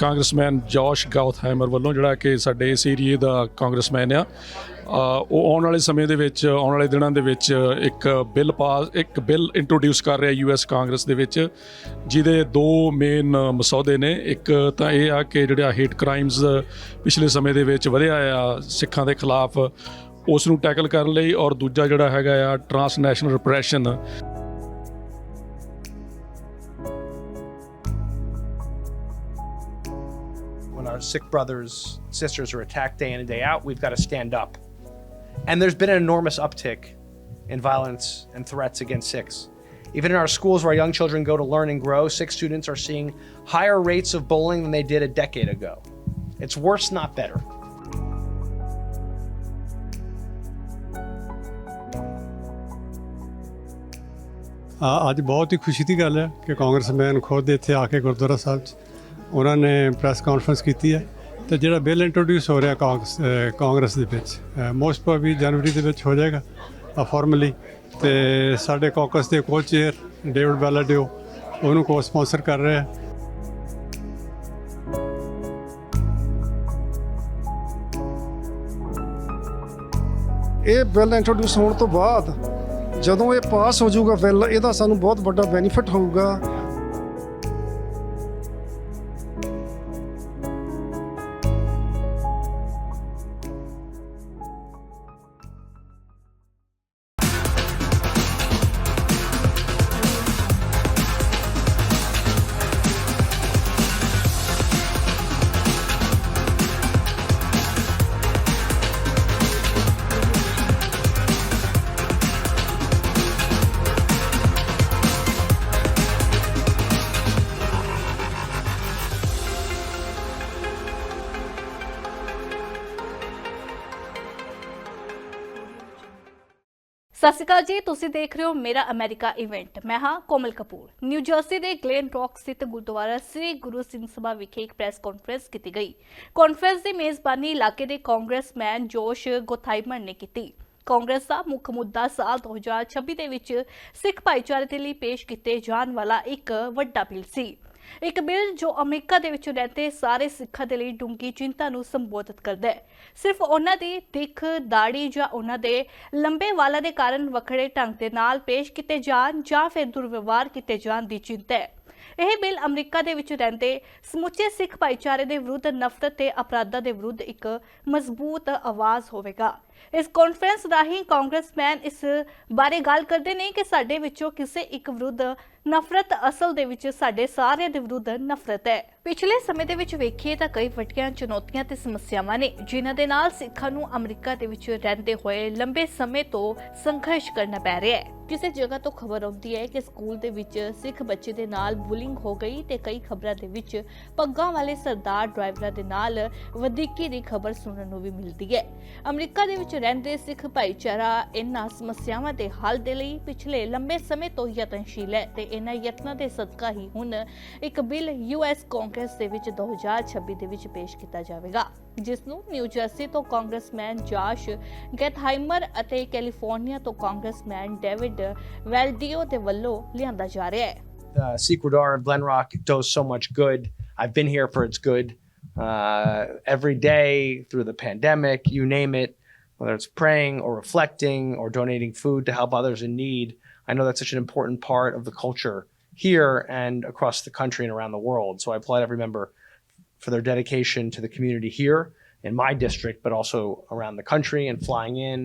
Congressman ਜੋਸ਼ ਗਾਉਥਹੈਮਰ ਵੱਲੋਂ, ਜਿਹੜਾ ਕਿ ਸਾਡੇ ਇਸ ਏਰੀਏ ਦਾ ਕਾਂਗਰਸਮੈਨ ਆ, ਉਹ ਆਉਣ ਵਾਲੇ ਸਮੇਂ ਦੇ ਵਿੱਚ, ਆਉਣ ਵਾਲੇ ਦਿਨਾਂ ਦੇ ਵਿੱਚ ਇੱਕ ਬਿੱਲ ਇੰਟਰੋਡਿਊਸ ਕਰ ਰਿਹਾ US ਕਾਂਗਰਸ ਦੇ ਵਿੱਚ, ਜਿਹਦੇ ਦੋ ਮੇਨ ਮਸੌਦੇ ਨੇ। ਇੱਕ ਤਾਂ ਇਹ ਆ ਕਿ ਜਿਹੜਾ ਹੇਟ ਕ੍ਰਾਈਮਸ ਪਿਛਲੇ ਸਮੇਂ ਦੇ ਵਿੱਚ ਵਧਿਆ ਆ ਸਿੱਖਾਂ ਦੇ ਖਿਲਾਫ, ਉਸ ਨੂੰ ਟੈਕਲ ਕਰਨ ਲਈ, ਔਰ ਦੂਜਾ ਜਿਹੜਾ ਹੈਗਾ ਆ transnational repression. When our Sikh brothers, sisters are attacked day in and day out, we've got to stand up. And there's been an enormous uptick in violence and threats against Sikhs. Even in our schools where our young children go to learn and grow, Sikh students are seeing higher rates of bullying than they did a decade ago. It's worse, not better. ਅੱਜ ਬਹੁਤ ਹੀ ਖੁਸ਼ੀ ਦੀ ਗੱਲ ਹੈ ਕਿ congressman ਖੁਦ ਇੱਥੇ ਆ ਕੇ ਗੁਰਦੁਆਰਾ ਸਾਹਿਬ 'ਚ ਉਹਨਾਂ ਨੇ ਪ੍ਰੈਸ ਕਾਨਫਰੰਸ ਕੀਤੀ ਹੈ। ਅਤੇ ਜਿਹੜਾ ਬਿੱਲ ਇੰਟਰੋਡਿਊਸ ਹੋ ਰਿਹਾ ਕਾਂਗਰਸ ਦੇ ਵਿੱਚ, ਮੋਸਟ ਪ੍ਰੋਬਬਲੀ ਜਨਵਰੀ ਦੇ ਵਿੱਚ ਹੋ ਜਾਏਗਾ ਫਾਰਮਲੀ। ਅਤੇ ਸਾਡੇ ਕਾਕਸ ਦੇ ਕੋ ਚੇਅਰ ਡੇਵਿਡ ਬੈਲਾਡਿਓ ਉਹਨੂੰ ਕੋ ਸਪਾਂਸਰ ਕਰ ਰਿਹਾ। ਇਹ ਬਿੱਲ ਇੰਟਰੋਡਿਊਸ ਹੋਣ ਤੋਂ ਬਾਅਦ ਜਦੋਂ ਇਹ ਪਾਸ ਹੋ ਜਾਊਗਾ ਬਿੱਲ, ਇਹਦਾ ਸਾਨੂੰ ਬਹੁਤ ਵੱਡਾ ਬੈਨੀਫਿਟ ਹੋਊਗਾ। ਸਤਿ ਸ਼੍ਰੀ ਅਕਾਲ ਜੀ, ਤੁਸੀਂ ਦੇਖ ਰਹੇ ਹੋ ਮੇਰਾ ਅਮਰੀਕਾ ਇਵੈਂਟ। ਮੈਂ ਹਾਂ ਕੋਮਲ ਕਪੂਰ। ਨਿਊ ਜਰਸੀ ਦੇ ਗਲੇਨ ਰੌਕ ਸਥਿਤ ਗੁਰਦੁਆਰਾ ਸ੍ਰੀ ਗੁਰੂ ਸਿੰਘ ਸਭਾ ਵਿਖੇ ਇੱਕ ਪ੍ਰੈਸ ਕਾਨਫਰੰਸ ਕੀਤੀ ਗਈ। ਕਾਨਫਰੰਸ ਦੀ ਮੇਜ਼ਬਾਨੀ ਇਲਾਕੇ ਦੇ ਕਾਂਗਰਸਮੈਨ ਜੋਸ਼ ਗੋਥਾਈਮਰ ਨੇ ਕੀਤੀ। ਕਾਂਗਰਸ ਦਾ ਮੁੱਖ ਮੁੱਦਾ ਸਾਲ 2026 ਦੇ ਵਿੱਚ ਸਿੱਖ ਭਾਈਚਾਰੇ ਦੇ ਲਈ ਪੇਸ਼ ਕੀਤੇ ਜਾਣ ਵਾਲਾ ਇੱਕ ਵੱਡਾ ਬਿੱਲ ਸੀ। ਇੱਕ ਬਿੱਲ ਜੋ ਅਮਰੀਕਾ ਦੇ ਵਿੱਚ ਰਹਿੰਦੇ ਸਾਰੇ ਸਿੱਖਾਂ ਦੇ ਲਈ ਡੂੰਘੀ ਚਿੰਤਾ ਨੂੰ ਸੰਬੋਧਿਤ ਕਰਦਾ ਹੈ। ਸਿਰਫ ਉਹਨਾਂ ਦੀ ਦਿੱਖ, ਦਾੜੀ ਜਾਂ ਉਹਨਾਂ ਦੇ ਲੰਬੇ ਵਾਲਾਂ ਦੇ ਕਾਰਨ ਵੱਖਰੇ ਢੰਗ ਦੇ ਨਾਲ ਪੇਸ਼ ਕੀਤੇ ਜਾਣ ਜਾਂ ਫਿਰ ਦੁਰਵਿਵਹਾਰ ਕੀਤੇ ਜਾਣ ਦੀ ਚਿੰਤਾ ਹੈ। ਇਹ ਬਿੱਲ ਅਮਰੀਕਾ ਦੇ ਵਿੱਚ ਰਹਿੰਦੇ ਸਮੁੱਚੇ ਸਿੱਖ ਭਾਈਚਾਰੇ ਦੇ ਵਿਰੁੱਧ ਨਫ਼ਰਤ ਤੇ ਅਪਰਾਧਾਂ ਦੇ ਵਿਰੁੱਧ ਇੱਕ ਮਜ਼ਬੂਤ ਆਵਾਜ਼ ਹੋਵੇਗਾ। ਇਸ ਕਾਨਫਰੰਸ ਰਾਹੀਂ ਕਾਂਗਰਸਮੈਨ ਇਸ ਬਾਰੇ ਗੱਲ ਕਰਦੇ ਨੇ ਕਿ ਸਾਡੇ ਵਿੱਚੋਂ ਕਿਸੇ ਇੱਕ ਵਿਰੁੱਧ ਨਫ਼ਰਤ ਅਸਲ ਦੇ ਵਿੱਚ ਸਾਡੇ ਸਾਰਿਆਂ ਦੇ ਵਿਰੁੱਧ ਨਫ਼ਰਤ ਹੈ। ਪਿਛਲੇ ਸਮੇਂ ਦੇ ਵਿੱਚ ਵੇਖੀਏ ਤਾਂ ਕਈ ਵੱਡੀਆਂ ਚੁਣੌਤੀਆਂ ਤੇ ਸਮੱਸਿਆਵਾਂ ਨੇ ਜਿਨ੍ਹਾਂ ਦੇ ਨਾਲ ਸਿੱਖਾਂ ਨੂੰ ਅਮਰੀਕਾ ਦੇ ਵਿੱਚ ਰਹਿੰਦੇ ਹੋਏ ਲੰਬੇ ਸਮੇਂ ਤੋਂ ਸੰਘਰਸ਼ ਕਰਨਾ ਪੈ ਰਿਹਾ ਹੈ। ਕਿਸੇ ਜਗ੍ਹਾ ਤੋਂ ਖਬਰ ਆਉਂਦੀ ਹੈ ਕਿ ਸਕੂਲ ਦੇ ਵਿੱਚ ਸਿੱਖ ਬੱਚੇ ਦੇ ਨਾਲ ਬੁਲਿੰਗ ਹੋ ਗਈ ਤੇ ਕਈ ਖਬਰਾਂ ਦੇ ਵਿੱਚ ਪੱਗਾਂ ਵਾਲੇ ਸਰਦਾਰ ਡਰਾਈਵਰਾਂ ਦੇ ਨਾਲ ਵਧੀਕੀ ਦੀ ਖਬਰ ਸੁਣਨ ਨੂੰ ਵੀ ਮਿਲਦੀ ਹੈ। ਅਮਰੀਕਾ ਦੇ ਵਿੱਚ ਰਹਿੰਦੇ ਸਿੱਖ ਭਾਈਚਾਰਾ ਇਹਨਾਂ ਸਮੱਸਿਆਵਾਂ ਦੇ ਹੱਲ ਦੇ ਲਈ ਪਿਛਲੇ ਲੰਬੇ ਸਮੇਂ ਤੋਂ ਯਤਨਸ਼ੀਲ ਹੈ ਤੇ ਇਹਨਾਂ ਯਤਨਾਂ ਦੇ ਸਦਕਾ ਹੀ ਹੁਣ ਇੱਕ ਬਿੱਲ US ਕਾਂਗਰਸ ਦੇ ਵਿੱਚ 2026 ਦੇ ਵਿੱਚ ਪੇਸ਼ ਕੀਤਾ ਜਾਵੇਗਾ, ਜਿਸ ਨੂੰ ਨਿਊ ਜਰਸੀ ਤੋਂ ਕਾਂਗਰਸਮੈਨ ਜੋਸ਼ ਗੈਥਹਾਈਮਰ ਅਤੇ ਕੈਲੀਫੋਰਨੀਆ ਤੋਂ ਕਾਂਗਰਸਮੈਨ ਡੇਵਿਡ ਵੈਲਡੀਓ ਦੇ ਵੱਲੋਂ ਲਿਆਂਦਾ ਜਾ ਰਿਹਾ ਹੈ। Sequador of Glenrock does so much good. I've been here for its good every day through the pandemic, you name it, whether it's praying or reflecting or donating food to help others in need. I know that's such an important part of the culture here and across the country and around the world. So I applaud every member for their dedication to the community here in my district, but also around the country and flying in.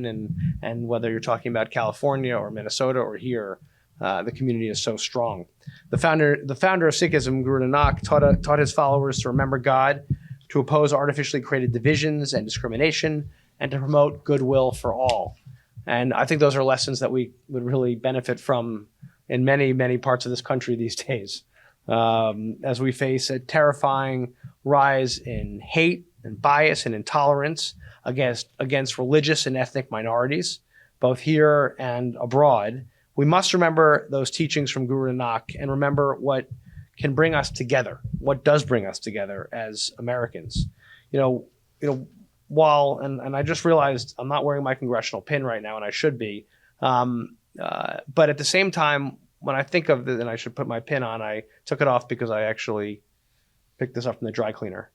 And whether you're talking about California or Minnesota or here, the community is so strong. The founder of Sikhism, Guru Nanak, taught his followers to remember God, to oppose artificially created divisions and discrimination, and to promote goodwill for all. And I think those are lessons that we would really benefit from in many, many parts of this country these days, as we face a terrifying rise in hate and bias and intolerance against religious and ethnic minorities, both here and abroad. We must remember those teachings from Guru Nanak and remember what can bring us together, what does bring us together as Americans. You know, while, and I just realized I'm not wearing my congressional pin right now, and I should be, but at the same time, when I think of and I should put my pin on, I took it off because I actually picked this up from the dry cleaner.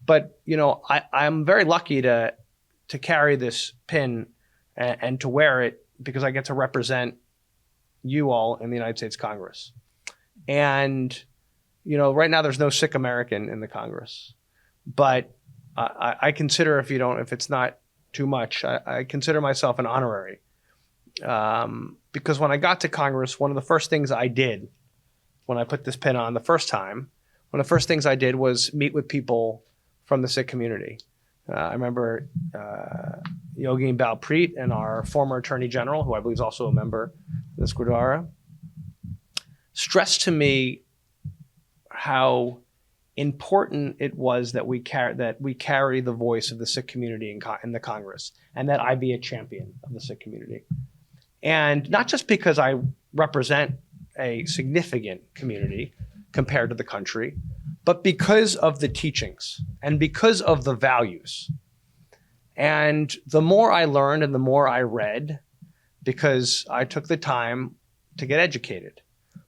But you know, I'm very lucky to carry this pin and to wear it because I get to represent you all in the United States Congress. And you know, right now there's no Sikh American in the Congress, but I consider, if it's not too much, I consider myself an honorary. Because when I got to Congress, one of the first things I did when I put this pin on the first time, one of the first things I did was meet with people from the Sikh community. I remember Yogi Balpreet and our former Attorney General, who I believe is also a member of this Gurdwara, stressed to me how important it was that we carry the voice of the Sikh community in the Congress, and that I be a champion of the Sikh community. And not just because I represent a significant community compared to the country, but because of the teachings and because of the values. And the more I learned and the more I read, because I took the time to get educated.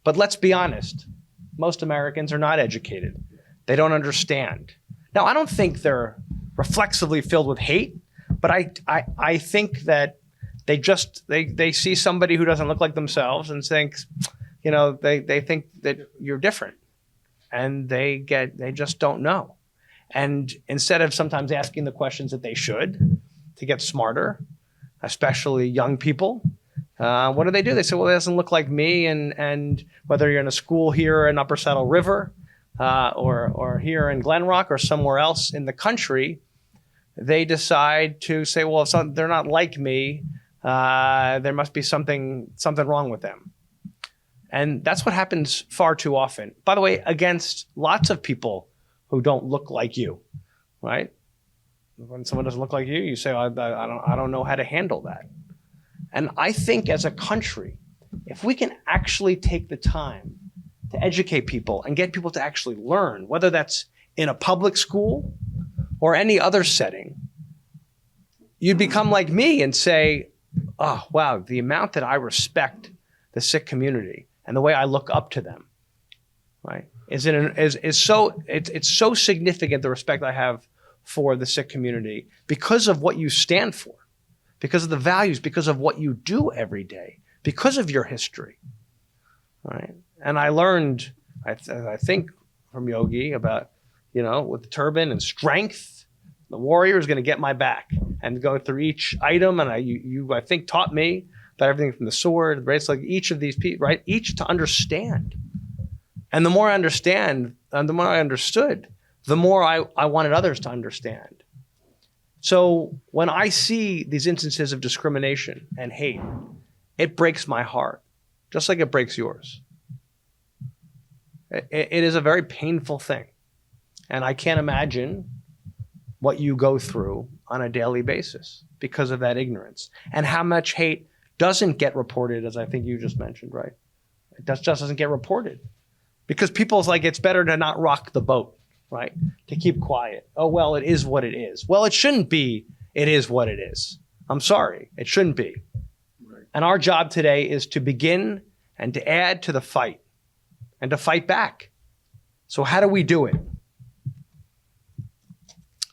But let's be honest, most Americans are not educated. They don't understand. Now, I don't think they're reflexively filled with hate, but I think that they see somebody who doesn't look like themselves and think, you know, they think that you're different, and they just don't know. And instead of sometimes asking the questions that they should to get smarter, especially young people, what do? They say, well, it doesn't look like me. And whether you're in a school here in Upper Saddle River or here in Glen Rock or somewhere else in the country, they decide to say, well, if they're not like me, there must be something wrong with them. And that's what happens far too often. By the way, against lots of people who don't look like you, right? When someone doesn't look like you, you say, I don't know how to handle that. And I think as a country, if we can actually take the time to educate people and get people to actually learn, whether that's in a public school or any other setting, you'd become like me and say, oh, wow, the amount that I respect the Sikh community and the way I look up to them, right, it's so significant, the respect I have for the Sikh community, because of what you stand for, because of the values, because of what you do every day, because of your history, right? And I learned, I think, from Yogi about, you know, with the turban and strength, the warrior is going to get my back and go through each item. And you I think, taught me about everything from the sword, the bracelet, each of these people, right? Each to understand. And the more I understand, and the more I understood, the more I wanted others to understand. So when I see these instances of discrimination and hate, it breaks my heart, just like it breaks yours. It is a very painful thing. And I can't imagine what you go through on a daily basis because of that ignorance, and how much hate doesn't get reported, as I think you just mentioned, right? It just doesn't get reported because people's like, it's better to not rock the boat, right? To keep quiet. Oh, well, it is what it is. Well, it shouldn't be, it is what it is. I'm sorry, it shouldn't be. Right. And our job today is to begin and to add to the fight and to fight back. So how do we do it?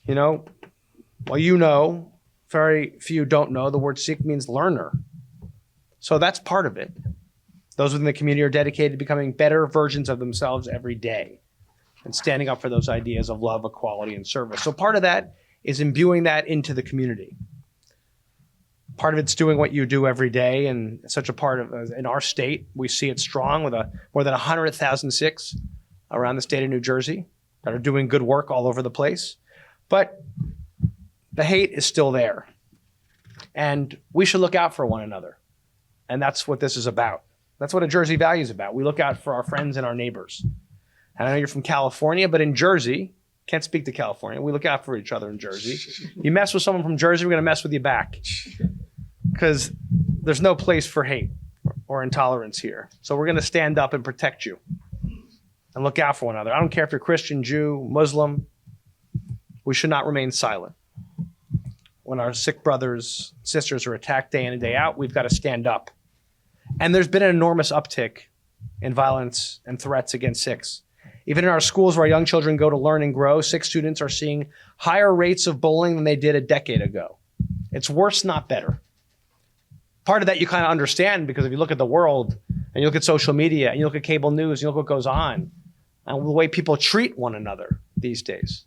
You know, well, you know, very few don't know, the word Sikh means learner. So that's part of it. Those within the community are dedicated to becoming better versions of themselves every day and standing up for those ideas of love, equality, and service. So part of that is imbuing that into the community. Part of it's doing what you do every day, and such a part of, in our state, we see it strong with more than 100,000 Sikhs around the state of New Jersey that are doing good work all over the place. But the hate is still there. And we should look out for one another. And that's what this is about. That's what a Jersey value is about. We look out for our friends and our neighbors. And I know you're from California, but in Jersey, can't speak to California, we look out for each other in Jersey. You mess with someone from Jersey, we're going to mess with you back. Because there's no place for hate or intolerance here. So we're going to stand up and protect you and look out for one another. I don't care if you're Christian, Jew, Muslim. We should not remain silent. When our Sikh brothers, sisters are attacked day in and day out, we've got to stand up. And there's been an enormous uptick in violence and threats against Sikhs. Even in our schools where our young children go to learn and grow, Sikh students are seeing higher rates of bullying than they did a decade ago. It's worse, not better. Part of that you kind of understand because if you look at the world and you look at social media and you look at cable news, you look what goes on and the way people treat one another these days.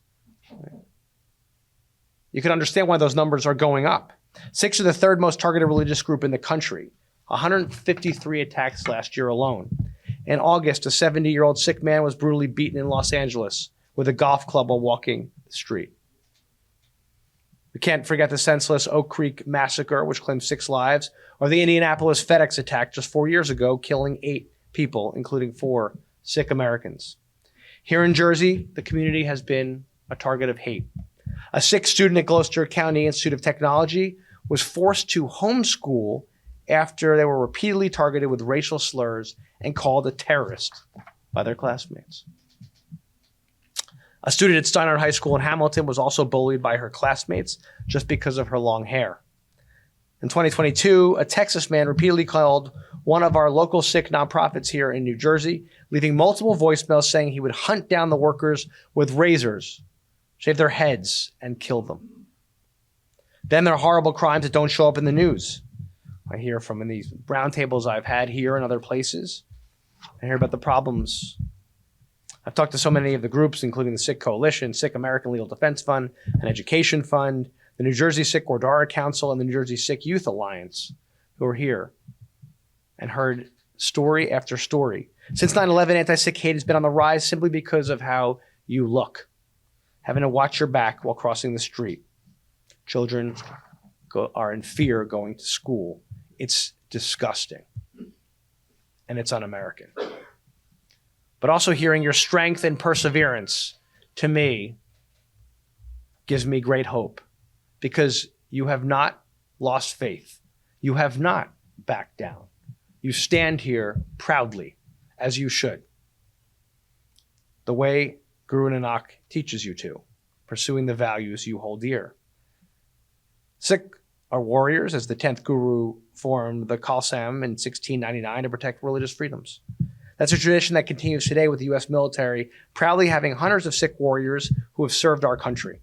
You can understand why those numbers are going up. Sikhs are the third most targeted religious group in the country. 153 attacks last year alone. In August, a 70-year-old Sikh man was brutally beaten in Los Angeles with a golf club while walking the street. We can't forget the senseless Oak Creek massacre, which claimed 6 lives, or the Indianapolis FedEx attack just 4 years ago, killing 8 people, including 4 Sikh Americans. Here in Jersey, the community has been a target of hate. A Sikh student at Gloucester County Institute of Technology was forced to homeschool after they were repeatedly targeted with racial slurs and called a terrorist by their classmates. A student at Steinhardt High School in Hamilton was also bullied by her classmates just because of her long hair. In 2022, a Texas man repeatedly called one of our local Sikh nonprofits here in New Jersey, leaving multiple voicemails saying he would hunt down the workers with razors, shave their heads, and kill them. Then there are horrible crimes that don't show up in the news. I hear from in these roundtables I've had here and other places. I hear about the problems. I've talked to so many of the groups, including the Sikh Coalition, Sikh American Legal Defense Fund, an Education Fund, the New Jersey Sikh Gurdwara Council, and the New Jersey Sikh Youth Alliance, who are here and heard story after story. Since 9/11, anti-Sikh hate has been on the rise simply because of how you look, having to watch your back while crossing the street. Children are in fear going to school. It's disgusting, and it's un-American. But also hearing your strength and perseverance, to me, gives me great hope, because you have not lost faith. You have not backed down. You stand here proudly, as you should, the way Guru Nanak teaches you to, pursuing the values you hold dear. Sikh are warriors, as the 10th Guru formed the Khalsam in 1699 to protect religious freedoms. That's a tradition that continues today with the U.S. military proudly having hundreds of Sikh warriors who have served our country.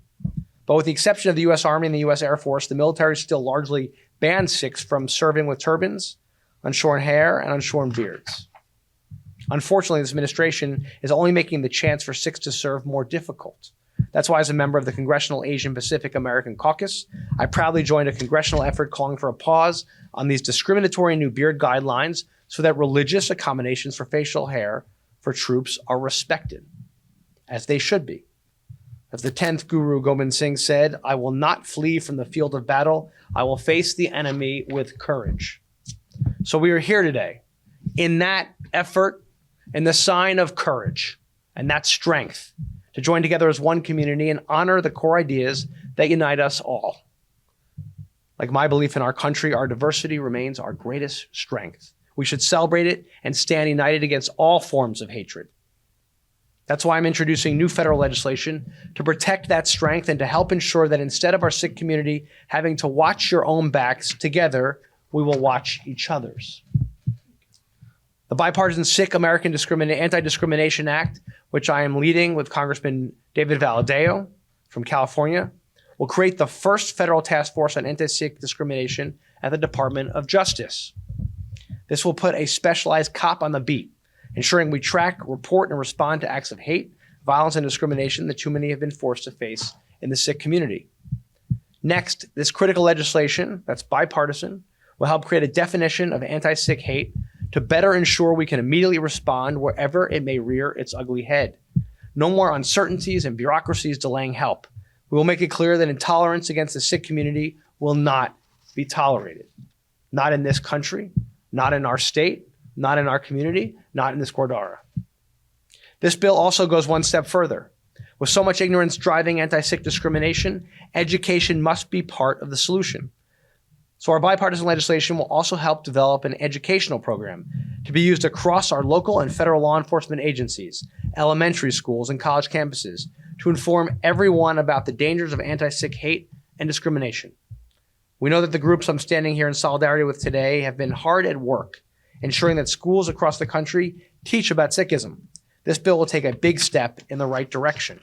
But with the exception of the U.S. Army and the U.S. Air Force, the military still largely bans Sikhs from serving with turbans, unshorn hair, and unshorn beards. Unfortunately, this administration is only making the chance for Sikhs to serve more difficult. That's why, as a member of the Congressional Asian Pacific American Caucus, I proudly joined a congressional effort calling for a pause on these discriminatory new beard guidelines so that religious accommodations for facial hair for troops are respected, as they should be. As the 10th Guru Gobind Singh said, "I will not flee from the field of battle. I will face the enemy with courage." So we are here today in that effort, in the sign of courage and that strength, to join together as one community and honor the core ideas that unite us all. Like my belief in our country, our diversity remains our greatest strength. We should celebrate it and stand united against all forms of hatred. That's why I'm introducing new federal legislation to protect that strength and to help ensure that instead of our Sikh community having to watch your own backs, together we will watch each other's. The bipartisan Sikh American Anti-Discrimination Act, which I am leading with Congressman David Valadao from California, will create the first federal task force on anti-Sikh discrimination at the Department of Justice. This will put a specialized cop on the beat, ensuring we track, report, and respond to acts of hate, violence, and discrimination that too many have been forced to face in the Sikh community. Next, this critical legislation that's bipartisan will help create a definition of anti-Sikh hate to better ensure we can immediately respond wherever it may rear its ugly head. No more uncertainties and bureaucracies delaying help. We will make it clear that intolerance against the Sikh community will not be tolerated. Not in this country, not in our state, not in our community, not in this Gurdwara. This bill also goes one step further. With so much ignorance driving anti-Sikh discrimination, education must be part of the solution. So our bipartisan legislation will also help develop an educational program to be used across our local and federal law enforcement agencies, elementary schools, and college campuses to inform everyone about the dangers of anti-Sikh hate and discrimination. We know that the groups I'm standing here in solidarity with today have been hard at work, ensuring that schools across the country teach about Sikhism. This bill will take a big step in the right direction.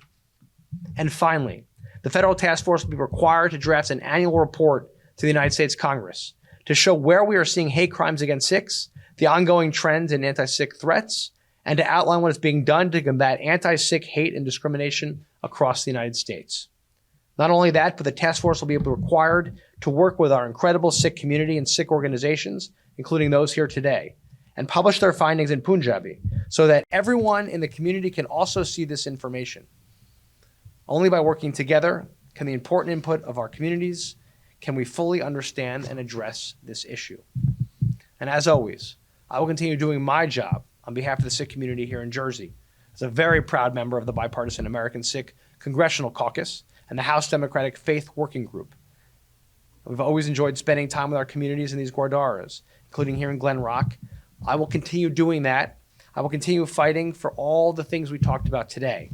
And finally, the federal task force will be required to draft an annual report to the United States Congress to show where we are seeing hate crimes against Sikhs, the ongoing trends in anti-Sikh threats, and to outline what is being done to combat anti-Sikh hate and discrimination across the United States. Not only that, but the task force will be required to work with our incredible Sikh community and Sikh organizations, including those here today, and publish their findings in Punjabi so that everyone in the community can also see this information. Only by working together can the important input of our communities can we fully understand and address this issue. And as always, I will continue doing my job on behalf of the Sikh community here in Jersey as a very proud member of the bipartisan American Sikh Congressional Caucus and the House Democratic Faith Working Group. We've always enjoyed spending time with our communities in these Gurdwaras, including here in Glen Rock. I will continue doing that. I will continue fighting for all the things we talked about today.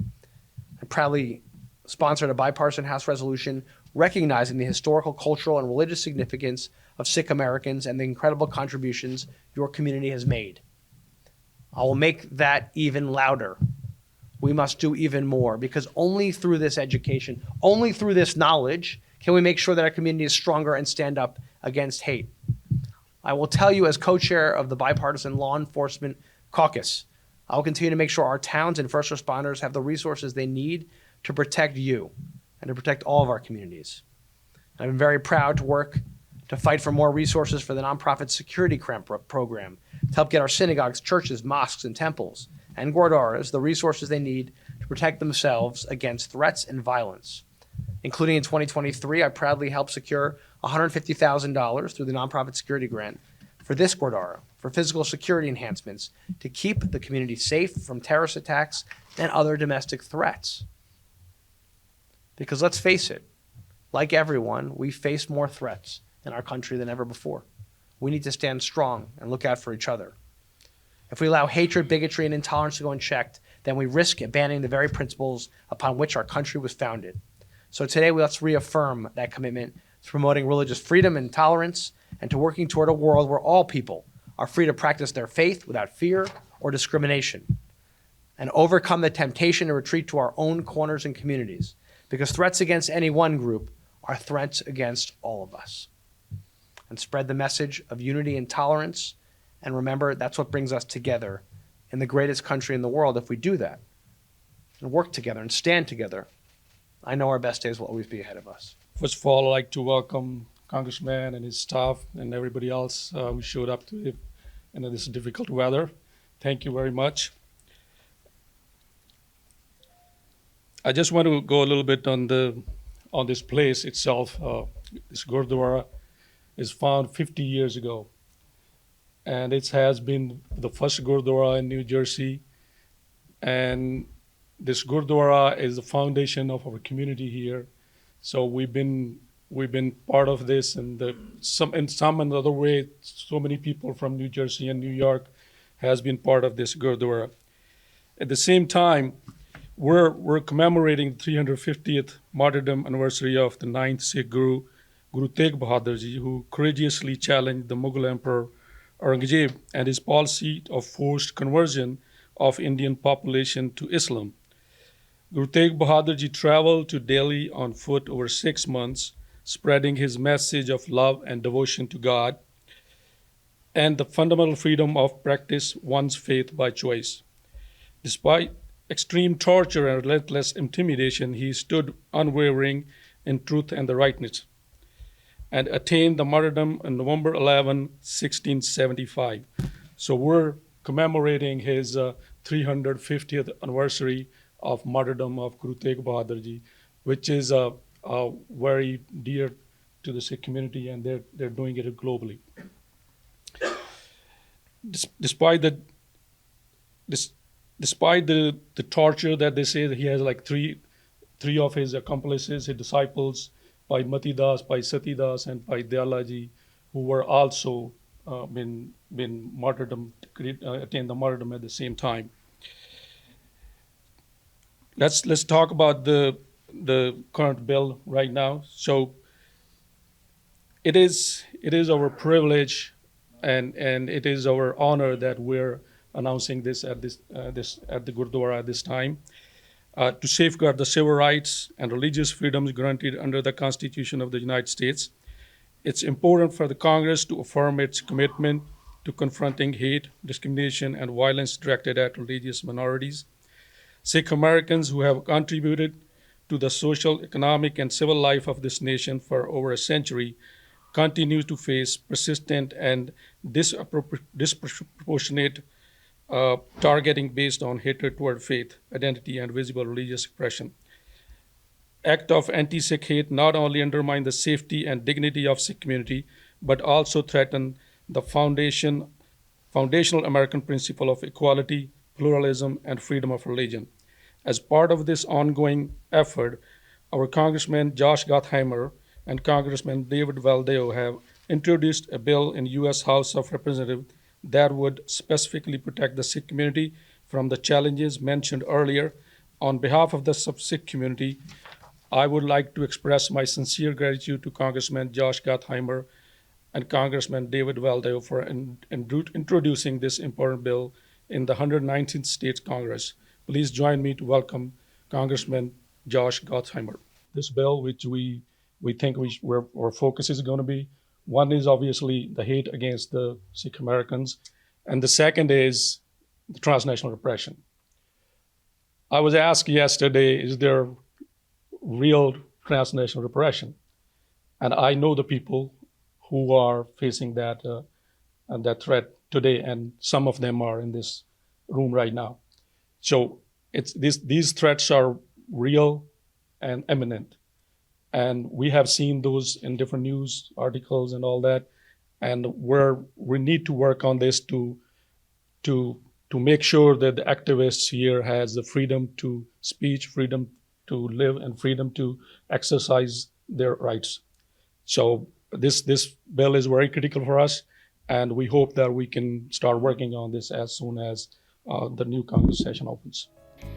I proudly sponsored a bipartisan House resolution recognizing the historical, cultural, and religious significance of Sikh Americans and the incredible contributions your community has made. I will make that even louder. We must do even more because only through this education, only through this knowledge, can we make sure that our community is stronger and stand up against hate. I will tell you as co-chair of the Bipartisan Law Enforcement Caucus, I will continue to make sure our towns and first responders have the resources they need to protect you and to protect all of our communities. I've been very proud to work to fight for more resources for the nonprofit security program to help get our synagogues, churches, mosques, and temples and gurdwaras the resources they need to protect themselves against threats and violence. Including in 2023, I proudly helped secure $150,000 through the nonprofit security grant for this gurdwara for physical security enhancements to keep the community safe from terrorist attacks and other domestic threats. Because let's face it, like everyone, we face more threats in our country than ever before. We need to stand strong and look out for each other. If we allow hatred, bigotry, and intolerance to go unchecked, then we risk abandoning the very principles upon which our country was founded. So today, let's reaffirm that commitment to promoting religious freedom and tolerance and to working toward a world where all people are free to practice their faith without fear or discrimination and overcome the temptation to retreat to our own corners and communities because threats against any one group are threats against all of us. And spread the message of unity and tolerance. And remember, that's what brings us together in the greatest country in the world. If we do that and work together and stand together, I know our best days will always be ahead of us. First of all, I'd like to welcome Congressman and his staff and everybody else who showed up to it in this difficult weather. Thank you very much. I just want to go a little bit on this place itself. This Gurdwara is found 50 years ago. And it has been the first Gurdwara in New Jersey. And this Gurdwara is the foundation of our community here. So we've been part of this, and in some another way, so many people from New Jersey and New York has been part of this Gurdwara. At the same time, we're commemorating the 350th martyrdom anniversary of the 9th Sikh Guru, Guru Tegh Bahadur Ji, who courageously challenged the Mughal Emperor Aurangzeb and his policy of forced conversion of Indian population to Islam. Guru Tegh Bahadur Ji traveled to Delhi on foot over 6 months, spreading his message of love and devotion to God and the fundamental freedom of practice one's faith by choice. Despite extreme torture and relentless intimidation, he stood unwavering in truth and the rightness and attained the martyrdom on November 11, 1675. So we're commemorating his 350th anniversary of martyrdom of Guru Tegh Bahadur Ji, which is very dear to the Sikh community, and they're doing it globally. Despite the torture that they say that he has like three of his accomplices, his disciples, Bhai Mati Das, Bhai Sati Das, and Bhai Dayala Ji, who were also been martyrdom, attained the martyrdom at the same time. Let's talk about the current bill right now. So it is our privilege and it is our honor that we're announcing this at the Gurdwara at this time. To safeguard the civil rights and religious freedoms granted under the Constitution of the United States. It's important for the Congress to affirm its commitment to confronting hate, discrimination, and violence directed at religious minorities. Sikh Americans who have contributed to the social, economic, and civil life of this nation for over a century continue to face persistent and disproportionate targeting based on hatred toward faith, identity, and visible religious oppression. Act of anti-Sikh hate not only undermine the safety and dignity of Sikh community, but also threaten the foundational American principle of equality, pluralism, and freedom of religion. As part of this ongoing effort, our Congressman Josh Gottheimer and Congressman David Valdeo have introduced a bill in U.S. House of Representatives that would specifically protect the Sikh community from the challenges mentioned earlier. On behalf of the Sikh community, I would like to express my sincere gratitude to Congressman Josh Gottheimer and Congressman David Valdeo for introducing this important bill in the 119th States Congress. Please join me to welcome Congressman Josh Gottheimer. This bill, which we think where our focus is going to be, one is obviously the hate against the Sikh Americans, and the second is the transnational repression. I was asked yesterday, is there real transnational repression? And I know the people who are facing that threat today, and some of them are in this room right now. So these threats are real and imminent. And we have seen those in different news articles and all that. And we need to work on this to make sure that the activists here has the freedom to speech, freedom to live, and freedom to exercise their rights. So this bill is very critical for us, and we hope that we can start working on this as soon as the new Congress session opens.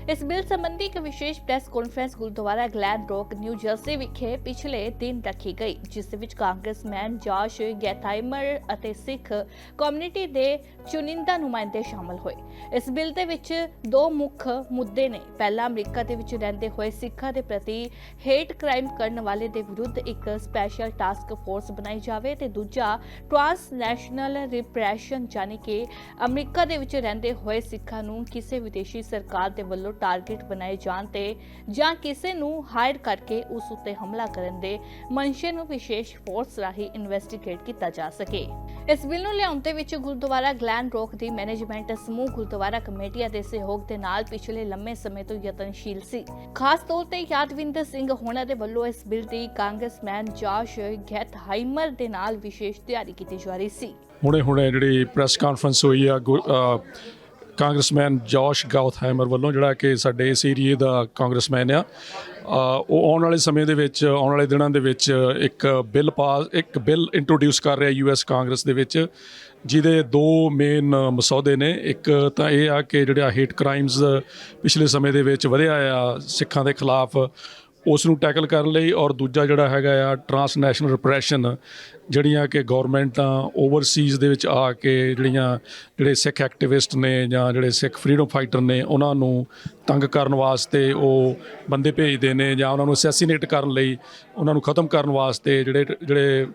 ਇਸ bill ਸੰਬੰਧੀ ਇੱਕ ਵਿਸ਼ੇਸ਼ press conference Gurdwara Glen rock new jersey ਵਿਖੇ ਪਿਛਲੇ ਦਿਨ ਰੱਖੀ ਗਈ, ਜਿਸ ਵਿੱਚ ਕਾਂਗਰਸਮੈਨ ਜੌਸ਼ ਗੈਥਾਈਮਰ ਅਤੇ ਸਿੱਖ ਕਮਿਊਨਿਟੀ ਦੇ ਚੁਣਿੰਦਾ ਨੁਮਾਇੰਦੇ ਸ਼ਾਮਲ ਹੋਏ। ਇਸ ਬਿੱਲ ਦੇ ਵਿੱਚ ਦੋ ਮੁੱਖ ਮੁੱਦੇ ਨੇ। ਪਹਿਲਾ, ਅਮਰੀਕਾ ਦੇ ਵਿੱਚ ਰਹਿੰਦੇ ਹੋਏ ਸਿੱਖਾਂ ਦੇ ਪ੍ਰਤੀ ਹੇਟ ਕ੍ਰਾਈਮ ਕਰਨ ਵਾਲੇ ਦੇ ਵਿਰੁੱਧ ਇੱਕ ਸਪੈਸ਼ਲ ਟਾਸਕ ਫੋਰਸ ਬਣਾਈ ਜਾਵੇ, ਤੇ ਦੂਜਾ ਟ੍ਰਾਂਸਨੈਸ਼ਨਲ ਰਿਪਰੈਸ਼ਨ, ਯਾਨੀ ਕਿ ਅਮਰੀਕਾ ਦੇ ਵਿੱਚ ਰਹਿੰਦੇ ਹੋਏ ਸਿੱਖਾਂ ਨੂੰ ਕਿਸੇ ਵਿਦੇਸ਼ੀ ਸਰਕਾਰ ਦੇ ਵੱਲੋਂ ਟਾਰਗੇਟ ਬਣਾਏ ਜਾਣ ਤੇ ਜਾਂ ਕਿਸੇ ਨੂੰ ਹਾਇਰ ਕਰਕੇ ਉਸ ਉੱਤੇ ਹਮਲਾ ਕਰਨ ਦੇ ਮਨਸ਼ੇ ਨੂੰ ਵਿਸ਼ੇਸ਼ ਫੋਰਸ ਰਾਹੀਂ ਇਨਵੈਸਟੀਗੇਟ ਕੀਤਾ ਜਾ ਸਕੇ। ਇਸ ਬਿੱਲ ਨੂੰ ਲਿਆਉਣ ਦੇ ਵਿੱਚ ਗੁਰਦੁਆਰਾ ਗਲੈਨ ਰੌਕ ਦੀ ਮੈਨੇਜਮੈਂਟ ਸਮੂਹ ਗੁਰਦੁਆਰਾ ਕਮੇਟੀਆਂ ਦੇ ਸਹਿਯੋਗ ਦੇ ਨਾਲ ਪਿਛਲੇ ਲੰਮੇ ਸਮੇਂ ਤੋਂ ਯਤਨਸ਼ੀਲ ਸੀ। ਖਾਸ ਤੌਰ ਤੇ ਯਾਦਵਿੰਦਰ ਸਿੰਘ ਹੋਣਾ ਦੇ ਵੱਲੋਂ ਇਸ ਬਿੱਲ ਦੀ ਕਾਂਗਰਸਮੈਨ ਜੌਸ਼ ਗੈਥਹਾਈਮਰ ਦੇ ਨਾਲ ਵਿਸ਼ੇਸ਼ ਤਿਆਰੀ ਕੀਤੀ ਜਾ ਰਹੀ ਸੀ। ਹੁਣੇ ਜਿਹੜੀ ਪ੍ਰੈਸ ਕਾਨਫਰੰਸ ਹੋਈ ਆ ਕਾਂਗਰਸਮੈਨ ਜੌਸ਼ ਗੌਥਹਾਈਮਰ ਵੱਲੋਂ, ਜਿਹੜਾ ਕਿ ਸਾਡੇ ਇਸ ਏਰੀਏ ਦਾ ਕਾਂਗਰਸਮੈਨ ਆ, ਉਹ ਆਉਣ ਵਾਲੇ ਸਮੇਂ ਦੇ ਵਿੱਚ, ਆਉਣ ਵਾਲੇ ਦਿਨਾਂ ਦੇ ਵਿੱਚ ਇੱਕ ਬਿੱਲ ਇੰਟਰੋਡਿਊਸ ਕਰ ਰਿਹਾ ਯੂਐਸ ਕਾਂਗਰਸ ਦੇ ਵਿੱਚ, ਜਿਹਦੇ ਦੋ ਮੇਨ ਮਸੌਦੇ ਨੇ। ਇੱਕ ਤਾਂ ਇਹ ਆ ਕਿ ਜਿਹੜਾ ਹੇਟ ਕ੍ਰਾਈਮਸ ਪਿਛਲੇ ਸਮੇਂ ਦੇ ਵਿੱਚ ਵਧਿਆ ਆ ਸਿੱਖਾਂ ਦੇ ਖਿਲਾਫ, ਉਸ ਨੂੰ ਟੈਕਲ ਕਰਨ ਲਈ, ਔਰ ਦੂਜਾ ਜਿਹੜਾ ਹੈਗਾ ਆ ਟ੍ਰਾਂਸਨੈਸ਼ਨਲ ਰਿਪਰੈਸ਼ਨ, ਜਿਹੜੀਆਂ ਕਿ ਗੌਰਮੈਂਟਾਂ ਓਵਰਸੀਜ਼ ਦੇ ਵਿੱਚ ਆ ਕੇ ਜਿਹੜੇ ਸਿੱਖ ਐਕਟਿਵਿਸਟ ਨੇ ਜਾਂ ਜਿਹੜੇ ਸਿੱਖ ਫਰੀडम ਫਾਈਟਰ ਨੇ, ਉਹਨਾਂ ਨੂੰ ਤੰਗ ਕਰਨ ਵਾਸਤੇ ਉਹ ਬੰਦੇ ਭੇਜਦੇ ਨੇ, ਜਾਂ ਉਹਨਾਂ ਨੂੰ ਅਸੈਸੀਨੇਟ ਕਰਨ ਲਈ, ਉਹਨਾਂ ਨੂੰ ਖਤਮ ਕਰਨ ਵਾਸਤੇ ਜਿਹੜੇ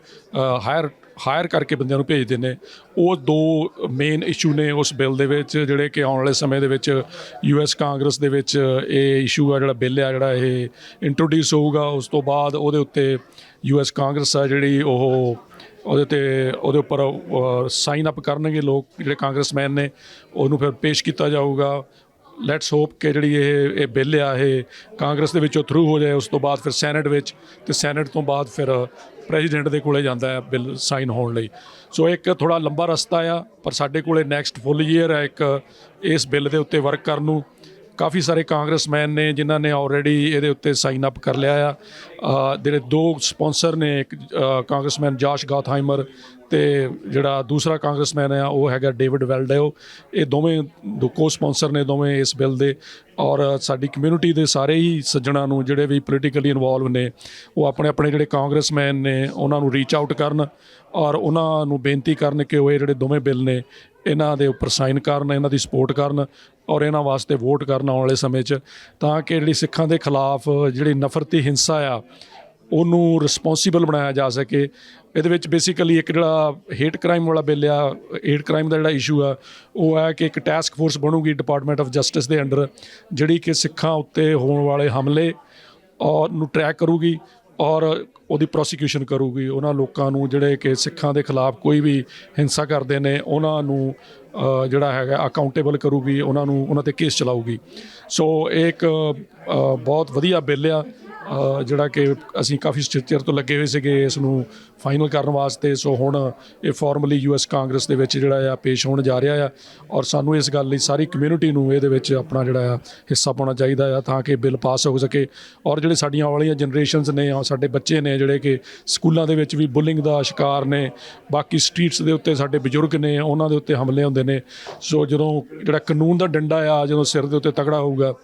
ਹਾਇਰ ਕਰਕੇ ਬੰਦਿਆਂ ਨੂੰ ਭੇਜਦੇ ਨੇ। ਉਹ ਦੋ ਮੇਨ ਇਸ਼ੂ ਨੇ ਉਸ ਬਿੱਲ ਦੇ ਵਿੱਚ, ਜਿਹੜੇ ਕਿ ਆਉਣ ਵਾਲੇ ਸਮੇਂ ਦੇ ਵਿੱਚ ਯੂਐਸ ਕਾਂਗਰਸ ਦੇ ਵਿੱਚ ਇਹ ਇਸ਼ੂ ਆ, ਜਿਹੜਾ ਬਿੱਲ ਆ, ਜਿਹੜਾ ਇਹ ਇੰਟਰੋਡਿਊਸ ਹੋਊਗਾ। ਉਸ ਤੋਂ ਬਾਅਦ ਉਹਦੇ ਉੱਤੇ ਯੂਐਸ ਕਾਂਗਰਸ ਆ ਜਿਹੜੀ ਉਹਦੇ ਉੱਪਰ ਸਾਈਨ ਅਪ ਕਰਨਗੇ ਲੋਕ, ਜਿਹੜੇ ਕਾਂਗਰਸਮੈਨ ਨੇ, ਉਹਨੂੰ ਫਿਰ ਪੇਸ਼ ਕੀਤਾ ਜਾਊਗਾ। ਲੈਟਸ ਹੋਪ ਕਿ ਜਿਹੜੀ ਇਹ ਬਿੱਲ ਆ ਇਹ ਕਾਂਗਰਸ ਦੇ ਵਿੱਚੋਂ ਥਰੂ ਹੋ ਜਾਏ, ਉਸ ਤੋਂ ਬਾਅਦ ਫਿਰ ਸੈਨੇਟ ਵਿੱਚ, ਅਤੇ ਸੈਨੇਟ ਤੋਂ ਬਾਅਦ ਫਿਰ ਪ੍ਰੈਜ਼ੀਡੈਂਟ ਦੇ ਕੋਲੇ ਜਾਂਦਾ ਹੈ ਬਿੱਲ ਸਾਈਨ ਹੋਣ ਲਈ। ਸੋ ਇੱਕ ਥੋੜ੍ਹਾ ਲੰਬਾ ਰਸਤਾ ਆ, ਪਰ ਸਾਡੇ ਕੋਲੇ ਨੈਕਸਟ ਫੁੱਲ ਈਅਰ ਹੈ ਇੱਕ ਇਸ ਬਿੱਲ ਦੇ ਉੱਤੇ ਵਰਕ ਕਰਨ ਨੂੰ। ਕਾਫੀ ਸਾਰੇ ਕਾਂਗਰਸਮੈਨ ਨੇ ਜਿਨ੍ਹਾਂ ਨੇ ਆਲਰੇਡੀ ਇਹਦੇ ਉੱਤੇ ਸਾਈਨ ਅਪ ਕਰ ਲਿਆ ਆ। ਜਿਹੜੇ ਦੋ ਸਪਾਂਸਰ ਨੇ, ਇੱਕ ਕਾਂਗਰਸਮੈਨ ਜੌਸ਼ ਗੌਥਹਾਈਮਰ ਤੇ ਜਿਹੜਾ ਦੂਸਰਾ ਕਾਂਗਰਸਮੈਨ ਆ ਉਹ ਹੈਗਾ ਡੇਵਿਡ ਵੈਲਡੇਓ। ਇਹ ਦੋਵੇਂ ਕੋ ਸਪਾਂਸਰ ਨੇ ਦੋਵੇਂ ਇਸ ਬਿੱਲ ਦੇ। ਔਰ ਸਾਡੀ ਕਮਿਊਨਿਟੀ ਦੇ ਸਾਰੇ ਹੀ ਸੱਜਣਾਂ ਨੂੰ ਜਿਹੜੇ ਵੀ ਪੋਲੀਟੀਕਲੀ ਇਨਵੋਲਵ ਨੇ ਉਹ ਆਪਣੇ ਆਪਣੇ ਜਿਹੜੇ ਕਾਂਗਰਸਮੈਨ ਨੇ ਉਹਨਾਂ ਨੂੰ ਰੀਚ ਆਊਟ ਕਰਨ ਔਰ ਉਹਨਾਂ ਨੂੰ ਬੇਨਤੀ ਕਰਨ ਕਿ ਉਹ ਇਹ ਜਿਹੜੇ ਦੋਵੇਂ ਬਿੱਲ ਨੇ ਇਹਨਾਂ ਦੇ ਉੱਪਰ ਸਾਈਨ ਕਰਨ, ਇਹਨਾਂ ਦੀ ਸਪੋਰਟ ਕਰਨ ਔਰ ਇਹਨਾਂ ਵਾਸਤੇ ਵੋਟ ਕਰਨ ਆਉਣ ਵਾਲੇ ਸਮੇਂ 'ਚ, ਤਾਂ ਕਿ ਜਿਹੜੀ ਸਿੱਖਾਂ ਦੇ ਖਿਲਾਫ ਜਿਹੜੀ ਨਫ਼ਰਤੀ ਹਿੰਸਾ ਆ ਉਹਨੂੰ ਰਿਸਪੌਂਸੀਬਲ ਬਣਾਇਆ ਜਾ ਸਕੇ। ਇਹਦੇ ਵਿੱਚ ਬੇਸਿਕਲੀ ਇੱਕ ਜਿਹੜਾ ਹੇਟ ਕ੍ਰਾਈਮ ਵਾਲਾ ਬਿੱਲ ਆ, ਹੇਟ ਕ੍ਰਾਈਮ ਦਾ ਜਿਹੜਾ ਇਸ਼ੂ ਆ ਉਹ ਹੈ ਕਿ ਇੱਕ ਟਾਸਕ ਫੋਰਸ ਬਣੂਗੀ ਡਿਪਾਰਟਮੈਂਟ ਆਫ ਜਸਟਿਸ ਦੇ ਅੰਡਰ, ਜਿਹੜੀ ਕਿ ਸਿੱਖਾਂ ਉੱਤੇ ਹੋਣ ਵਾਲੇ ਹਮਲੇ ਔਰ ਨੂੰ ਟਰੈਕ ਕਰੂਗੀ ਔਰ ਉਹਦੀ ਪ੍ਰੋਸੀਕਿਊਸ਼ਨ ਕਰੂਗੀ। ਉਹਨਾਂ ਲੋਕਾਂ ਨੂੰ ਜਿਹੜੇ ਕਿ ਸਿੱਖਾਂ ਦੇ ਖਿਲਾਫ ਕੋਈ ਵੀ ਹਿੰਸਾ ਕਰਦੇ ਨੇ ਉਹਨਾਂ ਨੂੰ ਜਿਹੜਾ ਹੈਗਾ ਅਕਾਊਂਟੇਬਲ ਕਰੂਗੀ, ਉਹਨਾਂ 'ਤੇ ਕੇਸ ਚਲਾਊਗੀ। ਸੋ ਇਹ ਇੱਕ ਬਹੁਤ ਵਧੀਆ ਬਿੱਲ ਆ ਜਿਹੜਾ ਕਿ ਅਸੀਂ ਕਾਫੀ ਚਿਰ ਤੋਂ ਲੱਗੇ ਹੋਏ ਸੀਗੇ ਇਸ ਨੂੰ ਫਾਈਨਲ ਕਰਨ ਵਾਸਤੇ। ਸੋ ਹੁਣ ਇਹ ਫਾਰਮਲੀ ਯੂਐਸ ਕਾਂਗਰਸ ਦੇ ਵਿੱਚ ਜਿਹੜਾ ਆ ਪੇਸ਼ ਹੋਣ ਜਾ ਰਿਹਾ ਆ ਔਰ ਸਾਨੂੰ ਇਸ ਗੱਲ ਲਈ ਸਾਰੀ ਕਮਿਊਨਿਟੀ ਨੂੰ ਇਹਦੇ ਵਿੱਚ ਆਪਣਾ ਜਿਹੜਾ ਆ ਹਿੱਸਾ ਪਾਉਣਾ ਚਾਹੀਦਾ ਆ ਤਾਂ ਕਿ ਬਿੱਲ ਪਾਸ ਹੋ ਸਕੇ। ਔਰ ਜਿਹੜੇ ਸਾਡੀਆਂ ਆਉਣ ਵਾਲੀਆਂ ਜਨਰੇਸ਼ਨਸ ਨੇ, ਸਾਡੇ ਬੱਚੇ ਨੇ ਜਿਹੜੇ ਕਿ ਸਕੂਲਾਂ ਦੇ ਵਿੱਚ ਵੀ ਬੁਲਿੰਗ ਦਾ ਸ਼ਿਕਾਰ ਨੇ, ਬਾਕੀ ਸਟਰੀਟਸ ਦੇ ਉੱਤੇ ਸਾਡੇ ਬਜ਼ੁਰਗ ਨੇ ਉਹਨਾਂ ਦੇ ਉੱਤੇ ਹਮਲੇ ਹੁੰਦੇ ਨੇ। ਸੋ ਜਦੋਂ ਜਿਹੜਾ ਕਾਨੂੰਨ ਦਾ ਡੰਡਾ ਆ ਜਦੋਂ ਸਿਰ ਦੇ ਉੱਤੇ ਤਗੜਾ ਹੋਊਗਾ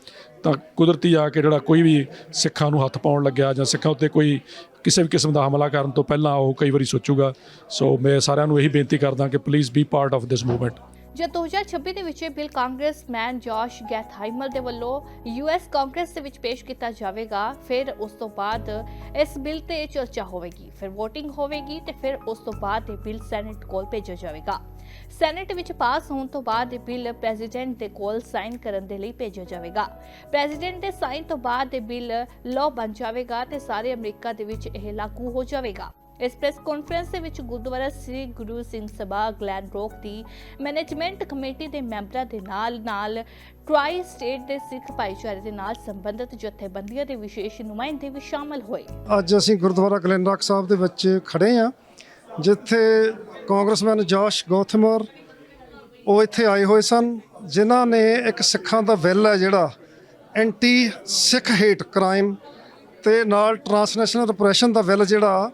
ਤਾਂ ਕੁਦਰਤੀ ਆ ਕੇ ਜਿਹੜਾ ਕੋਈ ਵੀ ਸਿੱਖਾਂ ਨੂੰ ਹੱਥ ਪਾਉਣ ਲੱਗਿਆ ਜਾਂ ਸਿੱਖਾਂ ਉੱਤੇ ਕੋਈ ਕਿਸੇ ਵੀ ਕਿਸਮ ਦਾ ਹਮਲਾ ਕਰਨ ਤੋਂ ਪਹਿਲਾਂ ਉਹ ਕਈ ਵਾਰੀ ਸੋਚੂਗਾ। ਸੋ ਮੈਂ ਸਾਰਿਆਂ ਨੂੰ ਇਹੀ ਬੇਨਤੀ ਕਰਦਾ ਕਿ please be part of this movement. ਜਦ 2026 ਦੇ ਵਿੱਚ ਇਹ ਬਿੱਲ ਕਾਂਗਰਸਮੈਨ ਜੋਸ਼ ਗੈਥਹਾਈਮਰ ਦੇ ਵੱਲੋਂ ਯੂਐਸ ਕਾਂਗਰਸ ਦੇ ਵਿੱਚ ਪੇਸ਼ ਕੀਤਾ ਜਾਵੇਗਾ, ਫਿਰ ਉਸ ਤੋਂ ਬਾਅਦ ਇਸ ਬਿੱਲ ਤੇ ਚਰਚਾ ਹੋਵੇਗੀ, ਫਿਰ VOTING ਹੋਵੇਗੀ ਤੇ ਫਿਰ ਉਸ ਤੋਂ ਬਾਅਦ ਇਹ ਬਿੱਲ ਸੈਨੇਟ ਕੋਲ ਭੇਜਿਆ ਜਾਵੇਗਾ। ਸੈਨੇਟ ਵਿੱਚ ਪਾਸ ਹੋਣ ਤੋਂ ਬਾਅਦ ਇਹ ਬਿੱਲ ਪ੍ਰੈਜ਼ੀਡੈਂਟ ਦੇ ਕੋਲ ਸਾਈਨ ਕਰਨ ਦੇ ਲਈ ਭੇਜਿਆ ਜਾਵੇਗਾ। ਪ੍ਰੈਜ਼ੀਡੈਂਟ ਦੇ ਸਾਈਨ ਤੋਂ ਬਾਅਦ ਇਹ ਬਿੱਲ ਲਾਅ ਬਣ ਜਾਵੇਗਾ ਤੇ ਸਾਰੇ ਅਮਰੀਕਾ ਦੇ ਵਿੱਚ ਇਹ ਲਾਗੂ ਹੋ ਜਾਵੇਗਾ। ਇਸ ਪ੍ਰੈਸ ਕਾਨਫਰੰਸ ਦੇ ਵਿੱਚ ਗੁਰਦੁਆਰਾ ਸ੍ਰੀ ਗੁਰੂ ਸਿੰਘ ਸਭਾ ਗਲੈਨ ਰੋਕ ਦੀ ਮੈਨੇਜਮੈਂਟ ਕਮੇਟੀ ਦੇ ਮੈਂਬਰਾਂ ਦੇ ਨਾਲ ਟਰਾਈ ਸਟੇਟ ਦੇ ਸਿੱਖ ਭਾਈਚਾਰੇ ਦੇ ਨਾਲ ਸੰਬੰਧਿਤ ਜਥੇਬੰਦੀਆਂ ਦੇ ਵਿਸ਼ੇਸ਼ ਨੁਮਾਇੰਦੇ ਵੀ ਸ਼ਾਮਲ ਹੋਏ। ਅੱਜ ਅਸੀਂ ਗੁਰਦੁਆਰਾ ਗਲੈਨ ਰੋਕ ਸਾਹਿਬ ਦੇ ਵਿੱਚ ਖੜੇ ਹਾਂ, ਜਿੱਥੇ ਕਾਂਗਰਸਮੈਨ ਜੋਸ਼ ਗੈਥਹਾਈਮਰ ਉਹ ਇੱਥੇ ਆਏ ਹੋਏ ਸਨ, ਜਿਨ੍ਹਾਂ ਨੇ ਇੱਕ ਸਿੱਖਾਂ ਦਾ ਬਿੱਲ ਹੈ ਜਿਹੜਾ ਐਂਟੀ ਸਿੱਖ ਹੇਟ ਕ੍ਰਾਈਮ ਤੇ ਨਾਲ ਟਰਾਂਸਨੈਸ਼ਨਲ ਰਿਪਰੈਸ਼ਨ ਦਾ ਬਿੱਲ ਜਿਹੜਾ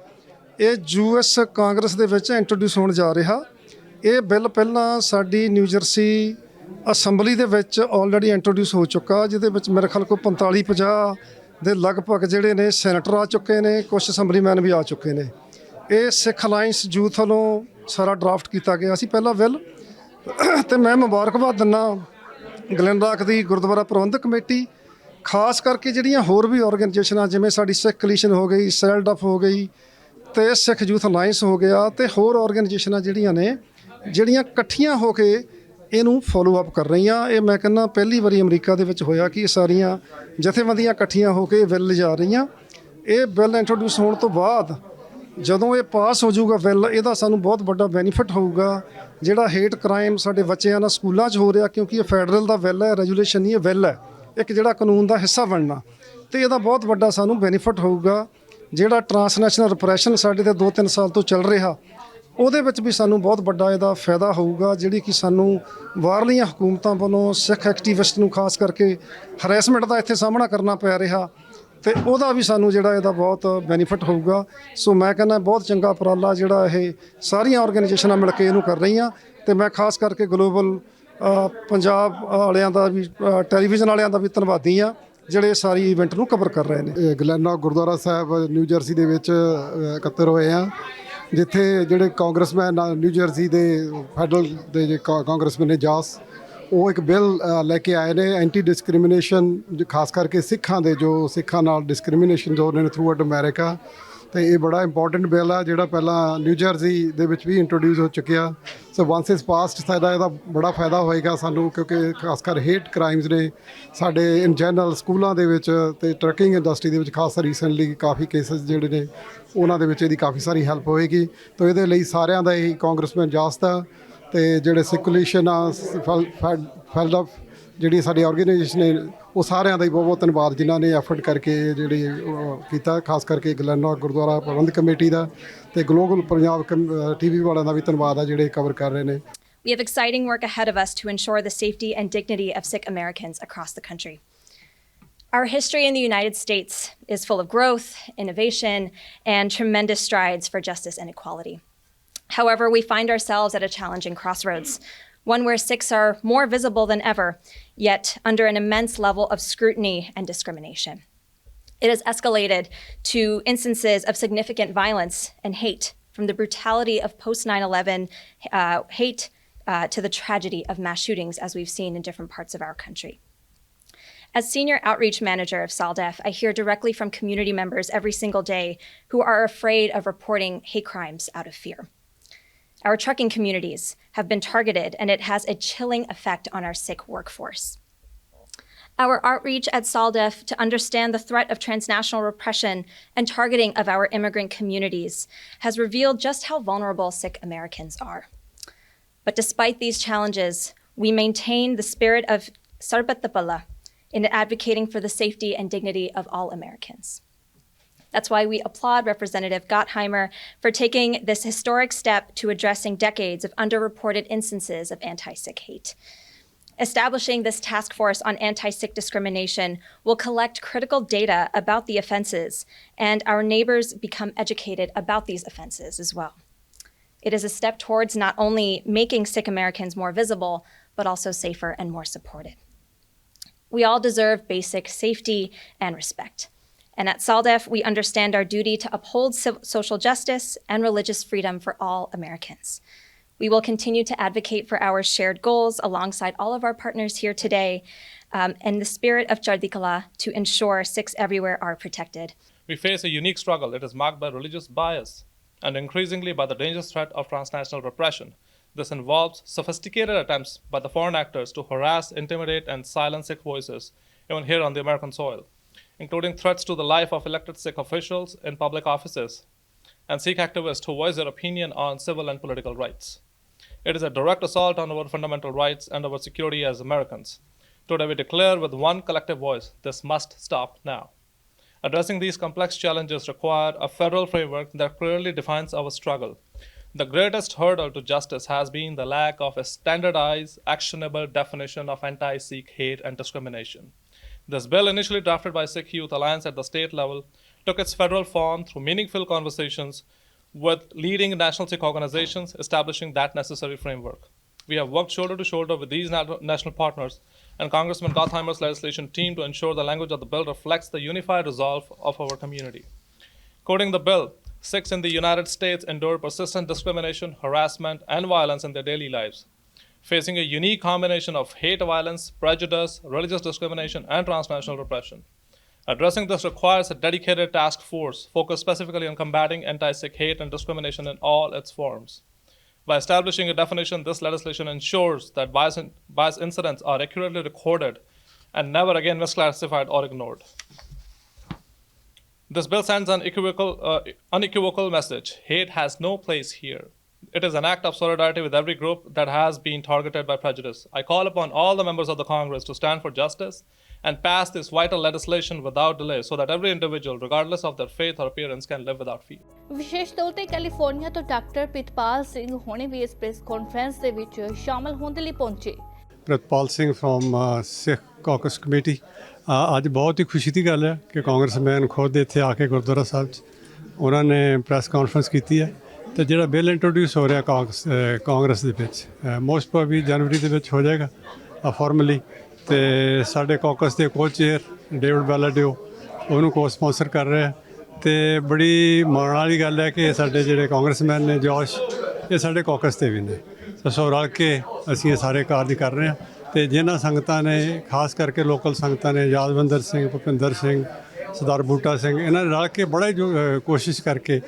ਇਹ ਯੂਐਸ ਕਾਂਗਰਸ ਦੇ ਵਿੱਚ ਇੰਟਰੋਡਿਊਸ ਹੋਣ ਜਾ ਰਿਹਾ। ਇਹ ਬਿੱਲ ਪਹਿਲਾਂ ਸਾਡੀ ਨਿਊ ਜਰਸੀ ਅਸੈਂਬਲੀ ਦੇ ਵਿੱਚ ਆਲਰੇਡੀ ਇੰਟਰੋਡਿਊਸ ਹੋ ਚੁੱਕਾ, ਜਿਹਦੇ ਵਿੱਚ ਮੇਰੇ ਖਿਆਲ ਕੋਈ 45-50 ਦੇ ਲਗਭਗ ਜਿਹੜੇ ਨੇ ਸੈਨੇਟਰ ਆ ਚੁੱਕੇ ਨੇ, ਕੁਝ ਅਸੈਂਬਲੀਮੈਨ ਵੀ ਆ ਚੁੱਕੇ ਨੇ। ਇਹ ਸਿੱਖ ਅਲਾਇੰਸ ਯੂਥ ਵੱਲੋਂ ਸਾਰਾ ਡਰਾਫਟ ਕੀਤਾ ਗਿਆ ਸੀ ਪਹਿਲਾ ਬਿੱਲ, ਤੇ ਮੈਂ ਮੁਬਾਰਕਬਾਦ ਦਿੰਦਾ ਗਲੈਨ ਰੋਕ ਦੀ ਗੁਰਦੁਆਰਾ ਪ੍ਰਬੰਧਕ ਕਮੇਟੀ, ਖਾਸ ਕਰਕੇ ਜਿਹੜੀਆਂ ਹੋਰ ਵੀ ਆਰਗੇਨਾਈਜੇਸ਼ਨਾਂ ਜਿਵੇਂ ਸਾਡੀ ਸਿੱਖ ਕਲੀਸ਼ਨ ਹੋ ਗਈ, ਸੈਲਡਫ ਹੋ ਗਈ ਤੇ ਸਿੱਖ ਯੂਥ ਅਲਾਇੰਸ ਹੋ ਗਿਆ, ਤੇ ਹੋਰ ਆਰਗੇਨਾਈਜੇਸ਼ਨਾਂ ਜਿਹੜੀਆਂ ਨੇ ਜਿਹੜੀਆਂ ਇਕੱਠੀਆਂ ਹੋ ਕੇ ਇਹਨੂੰ ਫੋਲੋ ਅਪ ਕਰ ਰਹੀਆਂ। ਇਹ ਮੈਂ ਕਹਿੰਦਾ ਪਹਿਲੀ ਵਾਰੀ ਅਮਰੀਕਾ ਦੇ ਵਿੱਚ ਹੋਇਆ ਕਿ ਇਹ ਸਾਰੀਆਂ ਜਥੇਬੰਦੀਆਂ ਇਕੱਠੀਆਂ ਹੋ ਕੇ ਬਿੱਲ ਲਿਜਾ ਰਹੀਆਂ। ਇਹ ਬਿੱਲ ਇੰਟਰੋਡਿਊਸ ਹੋਣ ਤੋਂ ਬਾਅਦ ਜਦੋਂ ਇਹ ਪਾਸ ਹੋ ਜਾਊਗਾ ਬਿੱਲ, ਇਹਦਾ ਸਾਨੂੰ ਬਹੁਤ ਵੱਡਾ ਬੈਨੀਫਿਟ ਹੋਊਗਾ। ਜਿਹੜਾ ਹੇਟ ਕ੍ਰਾਈਮ ਸਾਡੇ ਬੱਚਿਆਂ ਨਾਲ ਸਕੂਲਾਂ 'ਚ ਹੋ ਰਿਹਾ, ਕਿਉਂਕਿ ਇਹ ਫੈਡਰਲ ਦਾ ਬਿੱਲ ਹੈ, ਰੈਜੂਲੇਸ਼ਨ ਨਹੀਂ, ਇਹ ਬਿੱਲ ਹੈ ਇੱਕ ਜਿਹੜਾ ਕਾਨੂੰਨ ਦਾ ਹਿੱਸਾ ਬਣਨਾ, ਤੇ ਇਹਦਾ ਬਹੁਤ ਵੱਡਾ ਸਾਨੂੰ ਬੈਨੀਫਿਟ ਹੋਊਗਾ। ਜਿਹੜਾ ਟਰਾਂਸਨੈਸ਼ਨਲ ਰਿਪਰੈਸ਼ਨ ਸਾਡੇ ਤੇ 2-3 ਸਾਲ ਤੋਂ ਚੱਲ ਰਿਹਾ, ਉਹਦੇ ਵਿੱਚ ਵੀ ਸਾਨੂੰ ਬਹੁਤ ਵੱਡਾ ਇਹਦਾ ਫਾਇਦਾ ਹੋਊਗਾ, ਜਿਹੜੀ ਕਿ ਸਾਨੂੰ ਬਾਹਰਲੀਆਂ ਹਕੂਮਤਾਂ ਵੱਲੋਂ ਸਿੱਖ ਐਕਟੀਵਿਸਟ ਨੂੰ ਖਾਸ ਕਰਕੇ ਹਰੈਸਮੈਂਟ ਦਾ ਇੱਥੇ ਸਾਹਮਣਾ ਕਰਨਾ ਪੈ ਰਿਹਾ, ਤੇ ਉਹਦਾ ਵੀ ਸਾਨੂੰ ਜਿਹੜਾ ਇਹਦਾ ਬਹੁਤ ਬੈਨੀਫਿਟ ਹੋਊਗਾ। ਸੋ ਮੈਂ ਕਹਿੰਦਾ ਬਹੁਤ ਚੰਗਾ ਉਪਰਾਲਾ ਜਿਹੜਾ ਇਹ ਸਾਰੀਆਂ ਆਰਗੇਨਾਈਜੇਸ਼ਨਾਂ ਮਿਲ ਕੇ ਇਹਨੂੰ ਕਰ ਰਹੀਆਂ, ਤੇ ਮੈਂ ਖਾਸ ਕਰਕੇ ਗਲੋਬਲ ਪੰਜਾਬ ਵਾਲਿਆਂ ਦਾ ਵੀ, ਟੈਲੀਵਿਜ਼ਨ ਵਾਲਿਆਂ ਦਾ ਵੀ ਧੰਨਵਾਦੀ ਹਾਂ ਜਿਹੜੇ ਸਾਰੀ ਇਵੈਂਟ ਨੂੰ ਕਵਰ ਕਰ ਰਹੇ ਨੇ। ਗਲੈਨ ਰੋਕ ਗੁਰਦੁਆਰਾ ਸਾਹਿਬ ਨਿਊ ਜਰਸੀ ਦੇ ਵਿੱਚ ਇਕੱਤਰ ਹੋਏ ਆ, ਜਿੱਥੇ ਜਿਹੜੇ ਕਾਂਗਰਸਮੈਨ ਨਿਊ ਜਰਸੀ ਦੇ ਫੈਡਰਲ ਦੇ ਜੇ ਕਾਂਗਰਸਮੈਨ ਨੇ ਜਾਸ, ਉਹ ਇੱਕ ਬਿੱਲ ਲੈ ਕੇ ਆਏ ਨੇ ਐਂਟੀ ਡਿਸਕ੍ਰਿਮੀਨੇਸ਼ਨ, ਖਾਸ ਕਰਕੇ ਸਿੱਖਾਂ ਦੇ, ਜੋ ਸਿੱਖਾਂ ਨਾਲ ਡਿਸਕ੍ਰਿਮੀਨੇਸ਼ਨ ਹੋ ਰਹੇ ਨੇ ਥਰੂ ਆਊਟ ਅਮਰੀਕਾ। ਤੇ ਇਹ ਬੜਾ ਇੰਪੋਰਟੈਂਟ ਬਿੱਲ ਆ ਜਿਹੜਾ ਪਹਿਲਾਂ ਨਿਊ ਜਰਸੀ ਦੇ ਵਿੱਚ ਵੀ ਇੰਟਰੋਡਿਊਸ ਹੋ ਚੁੱਕਿਆ। ਸੋ ਵਾਂਸ ਇਜ਼ ਪਾਸਡ ਸਾਡਾ ਇਹਦਾ ਬੜਾ ਫਾਇਦਾ ਹੋਏਗਾ ਸਾਨੂੰ, ਕਿਉਂਕਿ ਖਾਸ ਕਰ ਹੇਟ ਕ੍ਰਾਈਮਸ ਨੇ ਸਾਡੇ ਇਨ ਜਨਰਲ ਸਕੂਲਾਂ ਦੇ ਵਿੱਚ ਤੇ ਟਰੱਕਿੰਗ ਇੰਡਸਟਰੀ ਦੇ ਵਿੱਚ ਖਾਸ ਰੀਸੈਂਟਲੀ ਕਾਫੀ ਕੇਸਿਸ ਜਿਹੜੇ ਨੇ ਉਹਨਾਂ ਦੇ ਵਿੱਚ ਇਹਦੀ ਕਾਫੀ ਸਾਰੀ ਹੈਲਪ ਹੋਏਗੀ। ਤਾਂ ਇਹਦੇ ਲਈ ਸਾਰਿਆਂ ਦਾ ਇਹੀ ਕਾਂਗਰਸਮੈਨ ਜਾਸਤ ਆ, ਤੇ ਜਿਹੜੇ ਸਿਕੂਲੇਸ਼ਨ ਆ ਫੈਲਡ ਜਿਹੜੀ ਸਾਡੀ ਆਰਗੇਨਾਈਜੇਸ਼ਨ ਨੇ, ਉਹ ਸਾਰਿਆਂ ਦਾ ਹੀ ਬਹੁਤ ਬਹੁਤ ਧੰਨਵਾਦ ਜਿਨ੍ਹਾਂ ਨੇ ਐਫਰਟ ਕਰਕੇ ਜਿਹੜੀ ਕੀਤਾ, ਖਾਸ ਕਰਕੇ ਗਲੈਨ ਰੋਕ ਗੁਰਦੁਆਰਾ ਪ੍ਰਬੰਧਕ ਕਮੇਟੀ ਦਾ ਤੇ ਗਲੋਬਲ ਪੰਜਾਬ TV ਵਾਲਿਆਂ ਦਾ ਵੀ ਧੰਨਵਾਦ ਆ ਜਿਹੜੇ ਕਵਰ ਕਰ ਰਹੇ ਨੇ। We have exciting work ahead of us to ensure the safety and dignity of Sikh Americans across the country. Our history in the United States is full of growth, innovation, and tremendous strides for justice and equality. However, we find ourselves at a challenging crossroads, one where Sikhs are more visible than ever, yet under an immense level of scrutiny and discrimination. It has escalated to instances of significant violence and hate, from the brutality of post 9/11 hate to the tragedy of mass shootings, as we've seen in different parts of our country. As Senior Outreach Manager of SALDEF, I hear directly from community members every single day who are afraid of reporting hate crimes out of fear. Our trucking communities have been targeted, and it has a chilling effect on our Sikh workforce. Our outreach at SALDEF to understand the threat of transnational repression and targeting of our immigrant communities has revealed just how vulnerable Sikh Americans are. But despite these challenges, we maintain the spirit of Sarbat Tapala in advocating for the safety and dignity of all Americans. That's why we applaud Representative Gottheimer for taking this historic step to addressing decades of underreported instances of anti-Sikh hate. Establishing this task force on anti-Sikh discrimination will collect critical data about the offenses, and our neighbors become educated about these offenses as well. It is a step towards not only making Sikh Americans more visible, but also safer and more supported. We all deserve basic safety and respect. And at SALDEF, we understand our duty to uphold social justice and religious freedom for all Americans. We will continue to advocate for our shared goals alongside all of our partners here today, in the spirit of Chardi Kala, to ensure Sikhs everywhere are protected. We face a unique struggle. It is marked by religious bias and increasingly by the dangerous threat of transnational repression. This involves sophisticated attempts by the foreign actors to harass, intimidate, and silence Sikh voices, even here on the American soil, including threats to the life of elected Sikh officials in public offices and Sikh activists who voice their opinion on civil and political rights. It is a direct assault on our fundamental rights and our security as Americans. Today we declare with one collective voice, this must stop now. Addressing these complex challenges require a federal framework that clearly defines our struggle. The greatest hurdle to justice has been the lack of a standardized, actionable definition of anti-Sikh hate and discrimination. This bill, initially drafted by Sikh Youth Alliance at the state level, took its federal form through meaningful conversations with leading national Sikh organizations, establishing that necessary framework. We have worked shoulder to shoulder with these national partners and Congressman Gottheimer's legislation team to ensure the language of the bill reflects the unified resolve of our community. Quoting the bill, Sikhs in the United States endure persistent discrimination, harassment, and violence in their daily lives, facing a unique combination of hate violence, prejudice, religious discrimination, and transnational repression. Addressing this requires a dedicated task force focused specifically on combating anti-Sikh hate and discrimination in all its forms. By establishing a definition, this legislation ensures that bias incidents are accurately recorded and never again misclassified or ignored. This bill sends an unequivocal message. Hate has no place here. It is an act of solidarity with every group that has been targeted by prejudice. I call upon all the members of the Congress to stand for justice and pass this vital legislation without delay so that every individual, regardless of their faith or appearance, can live without fear. ਵਿਸ਼ੇਸ਼ ਤੌਰ ਤੇ California ਤੋਂ doctor Pritpal Singh ਹੁਣੇ ਵੀ ਇਸ press conference ਦੇ ਵਿੱਚ ਸ਼ਾਮਲ ਹੋਣ ਦੇ ਲਈ ਪਹੁੰਚੇ। Pritpal Singh from Sikh caucus committee. ਅੱਜ ਬਹੁਤ ਹੀ ਖੁਸ਼ੀ ਦੀ ਗੱਲ ਹੈ ਕਿ ਕਾਂਗਰਸਮੈਨ ਖੁਦ ਇੱਥੇ ਆ ਕੇ ਗੁਰਦੁਆਰਾ ਸਾਹਿਬ 'ਚ ਉਹਨਾਂ ਨੇ ਪ੍ਰੈਸ ਕਾਨਫਰੰਸ ਕੀਤੀ ਹੈ ਤੇ ਜਿਹੜਾ ਬਿੱਲ ਇੰਟਰੋਡਿਊਸ ਹੋ ਰਿਹਾ ਕਾਂਗਰਸ ਦੇ ਵਿੱਚ ਮੋਸਟ ਪ੍ਰੋਬਬਲੀ ਜਨਵਰੀ ਦੇ ਵਿੱਚ ਹੋ ਜਾਏਗਾ ਫਾਰਮਲੀ। ਤੇ ਸਾਡੇ ਕਾਕਸ ਦੇ ਕੋ ਚੇਅਰ ਡੇਵਿਡ ਬੈਲਾਡਿਓ ਉਹਨੂੰ ਕੋ ਸਪਾਂਸਰ ਕਰ ਰਿਹਾ ਤੇ ਬੜੀ ਮਾਣ ਵਾਲੀ ਗੱਲ ਹੈ ਕਿ ਸਾਡੇ ਜਿਹੜੇ ਕਾਂਗਰਸਮੈਨ ਨੇ ਜੋਸ਼ ਇਹ ਸਾਡੇ ਕਾਕਸ 'ਤੇ ਵੀ ਨੇ। ਸੋ ਰਲ ਕੇ ਅਸੀਂ ਇਹ ਸਾਰੇ ਕਾਰਜ ਕਰ ਰਹੇ ਹਾਂ ਤੇ ਜਿਨ੍ਹਾਂ ਸੰਗਤਾਂ ਨੇ ਖਾਸ ਕਰਕੇ ਲੋਕਲ ਸੰਗਤਾਂ ਨੇ ਯਾਦਵਿੰਦਰ ਸਿੰਘ, ਭੁਪਿੰਦਰ ਸਿੰਘ, ਸਰਦਾਰ ਬੂਟਾ ਸਿੰਘ ਇਹਨਾਂ ਨੇ ਰਲ ਕੇ ਬੜਾ ਕੋਸ਼ਿਸ਼ ਕਰਕੇ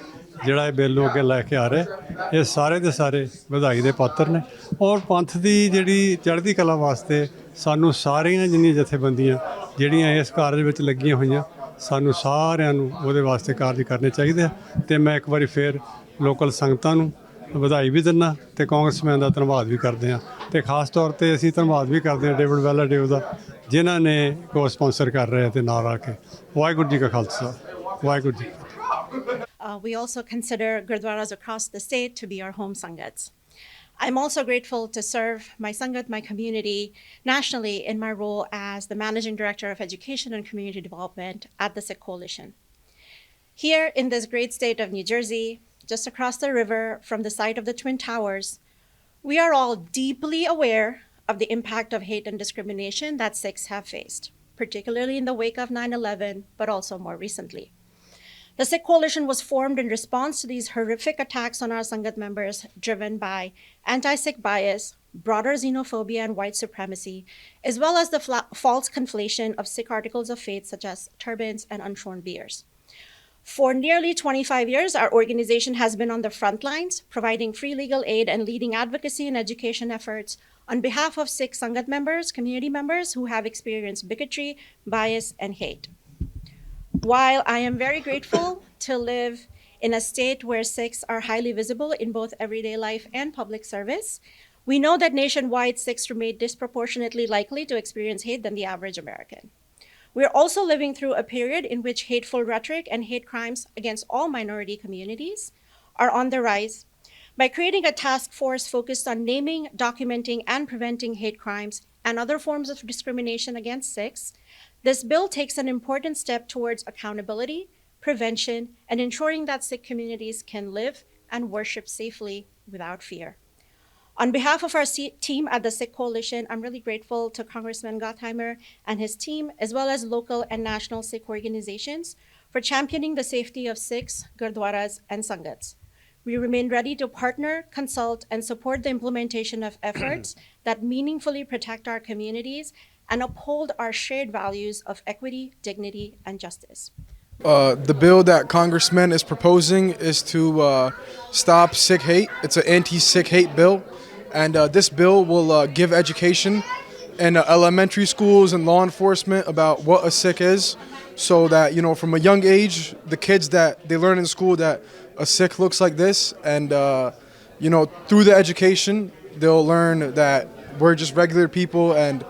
ਜਿਹੜਾ ਇਹ ਬਿੱਲ ਨੂੰ ਅੱਗੇ ਲੈ ਕੇ ਆ ਰਿਹਾ ਇਹ ਸਾਰੇ ਦੇ ਸਾਰੇ ਵਧਾਈ ਦੇ ਪਾਤਰ ਨੇ। ਔਰ ਪੰਥ ਦੀ ਜਿਹੜੀ ਚੜ੍ਹਦੀ ਕਲਾ ਵਾਸਤੇ ਸਾਨੂੰ ਸਾਰੀਆਂ ਜਿੰਨੀਆਂ ਜਥੇਬੰਦੀਆਂ ਜਿਹੜੀਆਂ ਇਸ ਕਾਰਜ ਵਿੱਚ ਲੱਗੀਆਂ ਹੋਈਆਂ ਸਾਨੂੰ ਸਾਰਿਆਂ ਨੂੰ ਉਹਦੇ ਵਾਸਤੇ ਕਾਰਜ ਕਰਨੇ ਚਾਹੀਦੇ ਆ। ਅਤੇ ਮੈਂ ਇੱਕ ਵਾਰੀ ਫਿਰ ਲੋਕਲ ਸੰਗਤਾਂ ਨੂੰ ਵਧਾਈ ਵੀ ਦਿੰਦਾ ਅਤੇ ਕਾਂਗਰਸਮੈਨ ਦਾ ਧੰਨਵਾਦ ਵੀ ਕਰਦੇ ਹਾਂ ਅਤੇ ਖਾਸ ਤੌਰ 'ਤੇ ਅਸੀਂ ਧੰਨਵਾਦ ਵੀ ਕਰਦੇ ਹਾਂ ਡੇਵਿਡ ਬੈਲਾਡਿਓ ਦਾ ਜਿਨ੍ਹਾਂ ਨੇ ਕੋ ਸਪਾਂਸਰ ਕਰ ਰਹੇ ਅਤੇ ਨਾਲ ਆ ਕੇ। ਵਾਹਿਗੁਰੂ ਜੀ ਕਾ Khalsa, Waheguru ji. We also consider gurdwaras across the state to be our home sangats. I'm also grateful to serve my sangat, my community, nationally in my role as the Managing Director of Education and Community Development at the Sikh Coalition. Here in this great state of New Jersey, just across the river from the site of the Twin Towers, we are all deeply aware of the impact of hate and discrimination that Sikhs have faced, particularly in the wake of 9/11, but also more recently. The Sikh Coalition was formed in response to these horrific attacks on our Sangat members, driven by anti-Sikh bias, broader xenophobia and white supremacy, as well as the false conflation of Sikh articles of faith such as turbans and unshorn beards. For nearly 25 years, our organization has been on the front lines, providing free legal aid and leading advocacy and education efforts on behalf of Sikh Sangat members, community members who have experienced bigotry, bias, and hate. While I am very grateful to live in a state where Sikhs are highly visible in both everyday life and public service, we know that nationwide Sikhs remain disproportionately likely to experience hate than the average American. We're also living through a period in which hateful rhetoric and hate crimes against all minority communities are on the rise. By creating a task force focused on naming, documenting, and preventing hate crimes and other forms of discrimination against Sikhs, this bill takes an important step towards accountability, prevention, and ensuring that Sikh communities can live and worship safely without fear. On behalf of our team at the Sikh Coalition, I'm really grateful to Congressman Gottheimer and his team, as well as local and national Sikh organizations, for championing the safety of Sikhs, Gurdwaras, and Sangats. We remain ready to partner, consult, and support the implementation of efforts that meaningfully protect our communities and uphold our shared values of equity, dignity, and justice. The bill that Congressman is proposing is to stop Sikh hate. It's an anti-Sikh hate bill. And this bill will give education in elementary schools and law enforcement about what a Sikh is, so that, you know, from a young age, the kids that they learn in school that a Sikh looks like this, and, you know, through the education, they'll learn that we're just regular people and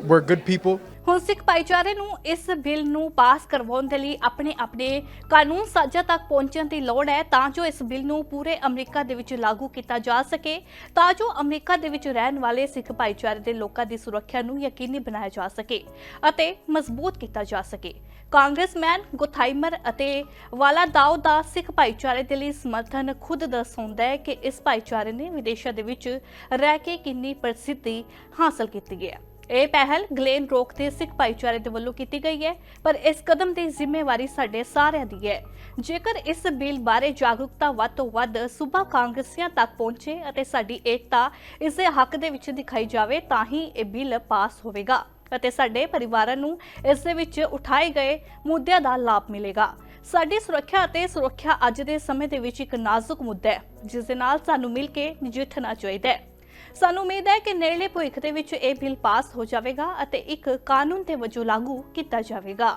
we're good people. ਹੁਣ ਸਿੱਖ ਭਾਈਚਾਰੇ ਨੂੰ ਇਸ bill ਨੂੰ ਪਾਸ ਕਰਵਾਉਣ ਦੇ ਲਈ ਆਪਣੇ ਕਾਨੂੰਨ ਸਾਜ਼ਾਂ ਤੱਕ ਪਹੁੰਚਣ ਦੀ ਲੋੜ ਹੈ, ਤਾਂ ਜੋ ਇਸ ਬਿੱਲ ਨੂੰ ਪੂਰੇ ਅਮਰੀਕਾ ਦੇ ਵਿੱਚ ਲਾਗੂ ਕੀਤਾ ਜਾ ਸਕੇ, ਤਾਂ ਜੋ ਅਮਰੀਕਾ ਦੇ ਵਿੱਚ ਰਹਿਣ ਵਾਲੇ ਸਿੱਖ ਭਾਈਚਾਰੇ ਦੇ ਲੋਕਾਂ ਦੀ ਸੁਰੱਖਿਆ ਨੂੰ ਯਕੀਨੀ ਬਣਾਇਆ ਜਾ ਸਕੇ ਅਤੇ ਮਜ਼ਬੂਤ ਕੀਤਾ ਜਾ ਸਕੇ। ਕਾਂਗਰਸਮੈਨ ਗੋਥਾਈਮਰ ਅਤੇ ਵਾਲਾਦਾਓ ਦਾ ਸਿੱਖ ਭਾਈਚਾਰੇ ਦੇ ਲਈ ਸਮਰਥਨ ਖੁਦ ਦਰਸਾਉਂਦਾ ਹੈ ਕਿ ਇਸ ਭਾਈਚਾਰੇ ਨੇ ਵਿਦੇਸ਼ਾਂ ਦੇ ਵਿੱਚ ਰਹਿ ਕੇ ਕਿੰਨੀ ਪ੍ਰਸਿੱਧੀ ਹਾਸਲ ਕੀਤੀ ਹੈ। ਇਹ ਪਹਿਲ ਗਲੇਨ ਰੋਕ ਦੇ ਸਿੱਖ ਭਾਈਚਾਰੇ ਦੇ ਵੱਲੋਂ ਕੀਤੀ ਗਈ ਹੈ, ਪਰ ਇਸ ਕਦਮ ਦੀ ਜ਼ਿੰਮੇਵਾਰੀ ਸਾਡੇ ਸਾਰਿਆਂ ਦੀ ਹੈ। ਜੇਕਰ ਇਸ ਬਿੱਲ ਬਾਰੇ ਜਾਗਰੂਕਤਾ ਵੱਧ ਤੋਂ ਵੱਧ ਸੂਬਾ ਕਾਂਗਰਸੀਆਂ ਤੱਕ ਪਹੁੰਚੇ ਅਤੇ ਸਾਡੀ ਏਕਤਾ ਇਸ ਦੇ ਹੱਕ ਦੇ ਵਿੱਚ ਦਿਖਾਈ ਜਾਵੇ, ਤਾਂ ਹੀ ਇਹ ਬਿੱਲ ਪਾਸ ਹੋਵੇਗਾ ਅਤੇ ਸਾਡੇ ਪਰਿਵਾਰਾਂ ਨੂੰ ਇਸ ਦੇ ਵਿੱਚ ਉਠਾਏ ਗਏ ਮੁੱਦਿਆਂ ਦਾ ਲਾਭ ਮਿਲੇਗਾ। ਸਾਡੀ ਸੁਰੱਖਿਆ ਅਤੇ ਸੁਰੱਖਿਆ ਅੱਜ ਦੇ ਸਮੇਂ ਦੇ ਵਿੱਚ ਇੱਕ ਨਾਜ਼ੁਕ ਮੁੱਦਾ ਹੈ, ਜਿਸ ਦੇ ਨਾਲ ਸਾਨੂੰ ਮਿਲ ਕੇ ਨਜਿੱਠਣਾ ਚਾਹੀਦਾ ਹੈ। ਸਾਨੂੰ ਉਮੀਦ ਹੈ ਕਿ ਨੇੜਲੇ ਭਵਿੱਖ ਦੇ ਵਿੱਚ ਇਹ ਬਿੱਲ ਪਾਸ ਹੋ ਜਾਵੇਗਾ ਅਤੇ ਇੱਕ ਕਾਨੂੰਨ ਦੇ ਵਜੋਂ ਲਾਗੂ ਕੀਤਾ ਜਾਵੇਗਾ।